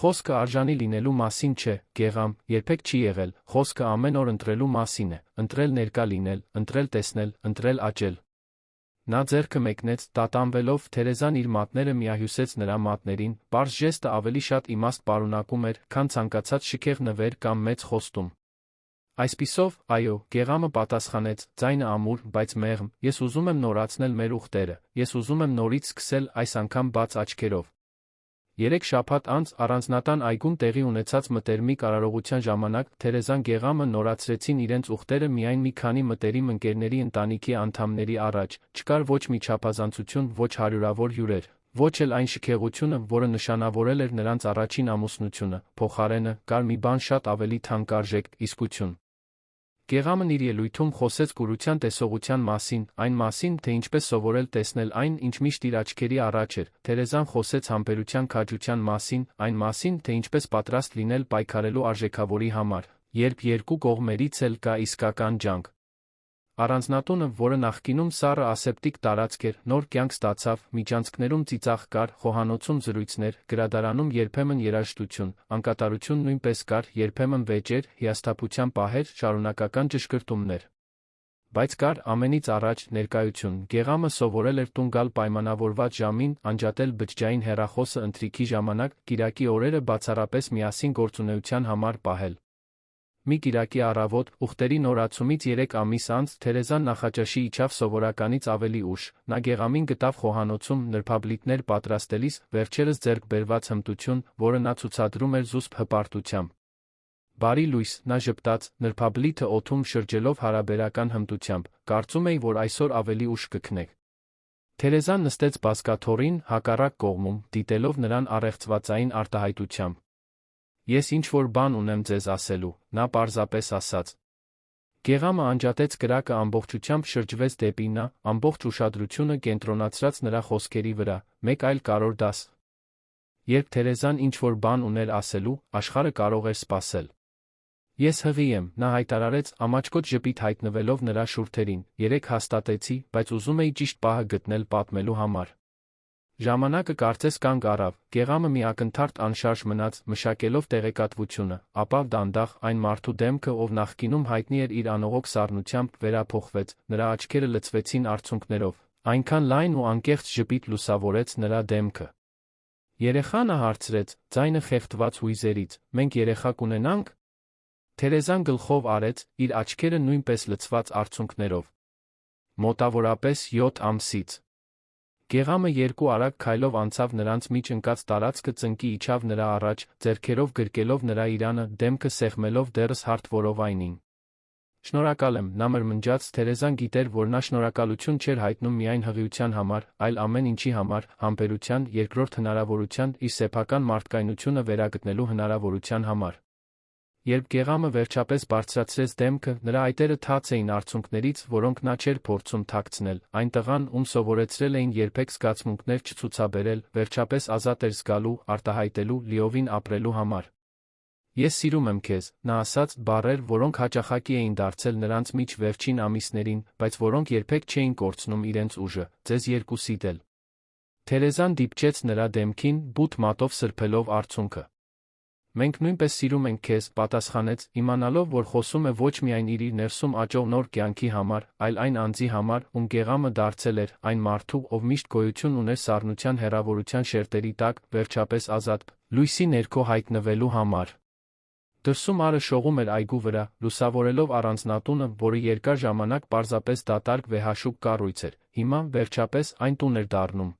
Խոսքը արժանի լինելու մասին չէ, Գեղամ, երբեք չի եղել, խոսքը ամեն օր ընտրելու մասին է, ընտրել ներկա լինել, ընտրել տեսնել, ընտրել աճել։ Նա ձեռքը մեկնեց, տատանվելով, Թերեզան իր մատները միահյուսեց նրա մատներին, պարզ ժեստը ավելի շատ իմաստ պարունակում էր, քան ցանկացած շքեղ նվեր կամ մեծ խոստում։ Այսպիսով, այո, Գեղամը պատասխանեց, ձայնը ամուր, բայց մեղմ, ես ուզում եմ նորացնել մեր ուխտերը, ես ուզում եմ նորից սկսել, այս անգամ բաց աչքերով։ 3 շաբաթ անց առանձնատան այգում տեղի ունեցած մտերմիկ արարողության ժամանակ Թերեզան Գեղամը նորացրեցին իրենց ուխտերը միայն մի քանի մտերիմ ընկերների ընտանիքի անդամների առաջ, չկար ոչ մի չափազանցություն, ոչ հարյուրավոր հյուրեր, ոչ էլ այն շքեղությունը, որը նշանավորել էր նրանց առաջին ամուսնությունը, փոխարենը, կար մի բան շատ ավելի թանկարժեք, իսկություն։ Գեղամն իր ելույթում խոսեց կուրության տեսողության մասին, այն մասին, թե ինչպես սովորել տեսնել այն, ինչ միշտ իր աչքերի առաջ էր։ Թերեզան խոսեց համբերության քաջության մասին, այն մասին, թե ինչպես պատրաստ լինել պայքարելու արժեքավորի համար, երբ երկու կողմերից էլ կա իսկական ջանք։ Առանձնատունը, որը նախկինում սառը ասեպտիկ տարածք էր, նոր կյանք ստացավ, միջանցքներում ծիծաղ կար, խոհանոցում զրույցներ, գրադարանում երբեմն երաժշտություն, անկատարություն նույնպես կար, երբեմն վեճեր, հիասթափության պահեր, շարունակական ճշգրտումներ։ Բայց կար ամենից առաջ ներկայություն։ Գեղամը սովորել էր տուն գալ պայմանավորված ժամին, անջատել բջջային հեռախոսը ընթրիքի ժամանակ, կիրակի օրերը բացառապես միասին գործունեության համար պահել։ Մի կիրակի առավոտ, ուխտերի նորացումից 3 ամիս անց, Թերեզան նախաճաշի իջավ սովորականից ավելի ուշ։ Նա Գեղամին գտավ խոհանոցում նրբաբլիթներ պատրաստելիս, վերջերս ձեռք բերված հմտություն, որը նա ցուցադրում էր զուսպ հպարտությամբ։ Բարի լույս, նա ժպտաց, նրբաբլիթը օդում շրջելով հարաբերական հմտությամբ, կարծում էի, որ այսօր ավելի ուշ կքնեք։ Թերեզան նստեց բազկաթոռին, հակառակ կողմում, դիտելով նրան առեղծվածային արտահայտությամբ։ Ես ինչ-որ բան ունեմ ձեզ ասելու, նա պարզապես ասաց։ Գեղամը անջատեց կրակը ամբողջությամբ շրջվեց դեպի նա, ամբողջ ուշադրությունը կենտրոնացրած նրա խոսքերի վրա, մեկ այլ կարևոր դաս։ Երբ Թերեզան ինչ-որ բան ուներ ասելու, աշխարհը կարող էր սպասել։ Ես հղի եմ, նա հայտարարեց, ամաչկոտ ժպիտ հայտնվելով նրա շուրթերին, երեք հաստատեցի, բայց ուզում էի ճիշտ պահը գտնել պատմելու համար։ Ժամանակը կարծես կանգ առավ, Գեղամը մի ակնթարթ անշարժ մնաց, մշակելով տեղեկատվությունը, ապա դանդաղ այն մարդու դեմքը, ով նախկինում հայտնի էր իր անողոք սառնությամբ, վերափոխվեց, նրա աչքերը լցվեցին արցունքներով, այնքան լայն ու անկեղծ ժպիտ լուսավորեց նրա դեմքը։ Երեխա՞, նա հարցրեց, ձայնը խեղդված հույզերից, մենք երեխա կունենանք։ Թերեզան գլխով արեց, իր աչքերը նույնպես լցված արցունքներով։ Մոտավորապես 7 ամսից։ Գեղամը երկու արագ քայլով անցավ նրանց միջ ընկած տարածքը, ծնկի իջավ նրա առաջ, ձեռքերով գրկելով նրա իրանը, դեմքը սեղմելով դեռս հարթ որովայնին։ Շնորհակալ եմ, նա մրմնջաց, Թերեզան գիտեր, որ նա շնորհակալություն չէր հայտնում միայն հղիության համար, այլ ամեն ինչի համար, համբերության, երկրորդ հնարավորության, իր սեփական մարդկայնությունը վերագտնելու հնարավորության համար։ Երբ Գեղամը վերջապես բարձրացրեց դեմքը, նրա այտերը թաց էին արցունքներից, որոնք նա չէր փորձում թաքցնել, այն տղան, ում սովորեցրել էին երբեք զգացմունքներ չցուցաբերել, վերջապես ազատ էր զգալու, արտահայտելու, լիովին ապրելու համար։ Ես սիրում եմ քեզ, նա ասաց, բառեր, որոնք հաճախակի էին դարձել նրանց միջ վերջին ամիսներին, բայց որոնք երբեք չէին կորցնում իրենց ուժը, ձեզ երկուսիդ էլ։ Թերեզան դիպչեց նրա դեմքին, բութ մատով սրբելով արցունքը։ Մենք նույնպես սիրում ենք քեզ, պատասխանեց, իմանալով, որ խոսում է ոչ միայն իր ներսում աճող նոր կյանքի համար, այլ այն անձի համար, ում Գեղամը դարձել էր, այն մարդու, ով միշտ գոյություն ուներ սառնության հեռավորության շերտերի տակ, վերջապես ազատ, լույսի ներքո հայտնվելու համար։ Դրսում արը շողում էր այգու վրա, լուսավորելով առանձնատունը, որը երկար ժամանակ պարզապես դատարկ վեհաշուկ կառույց էր, հիմա, վերջապես, այն տուն էր դառնում,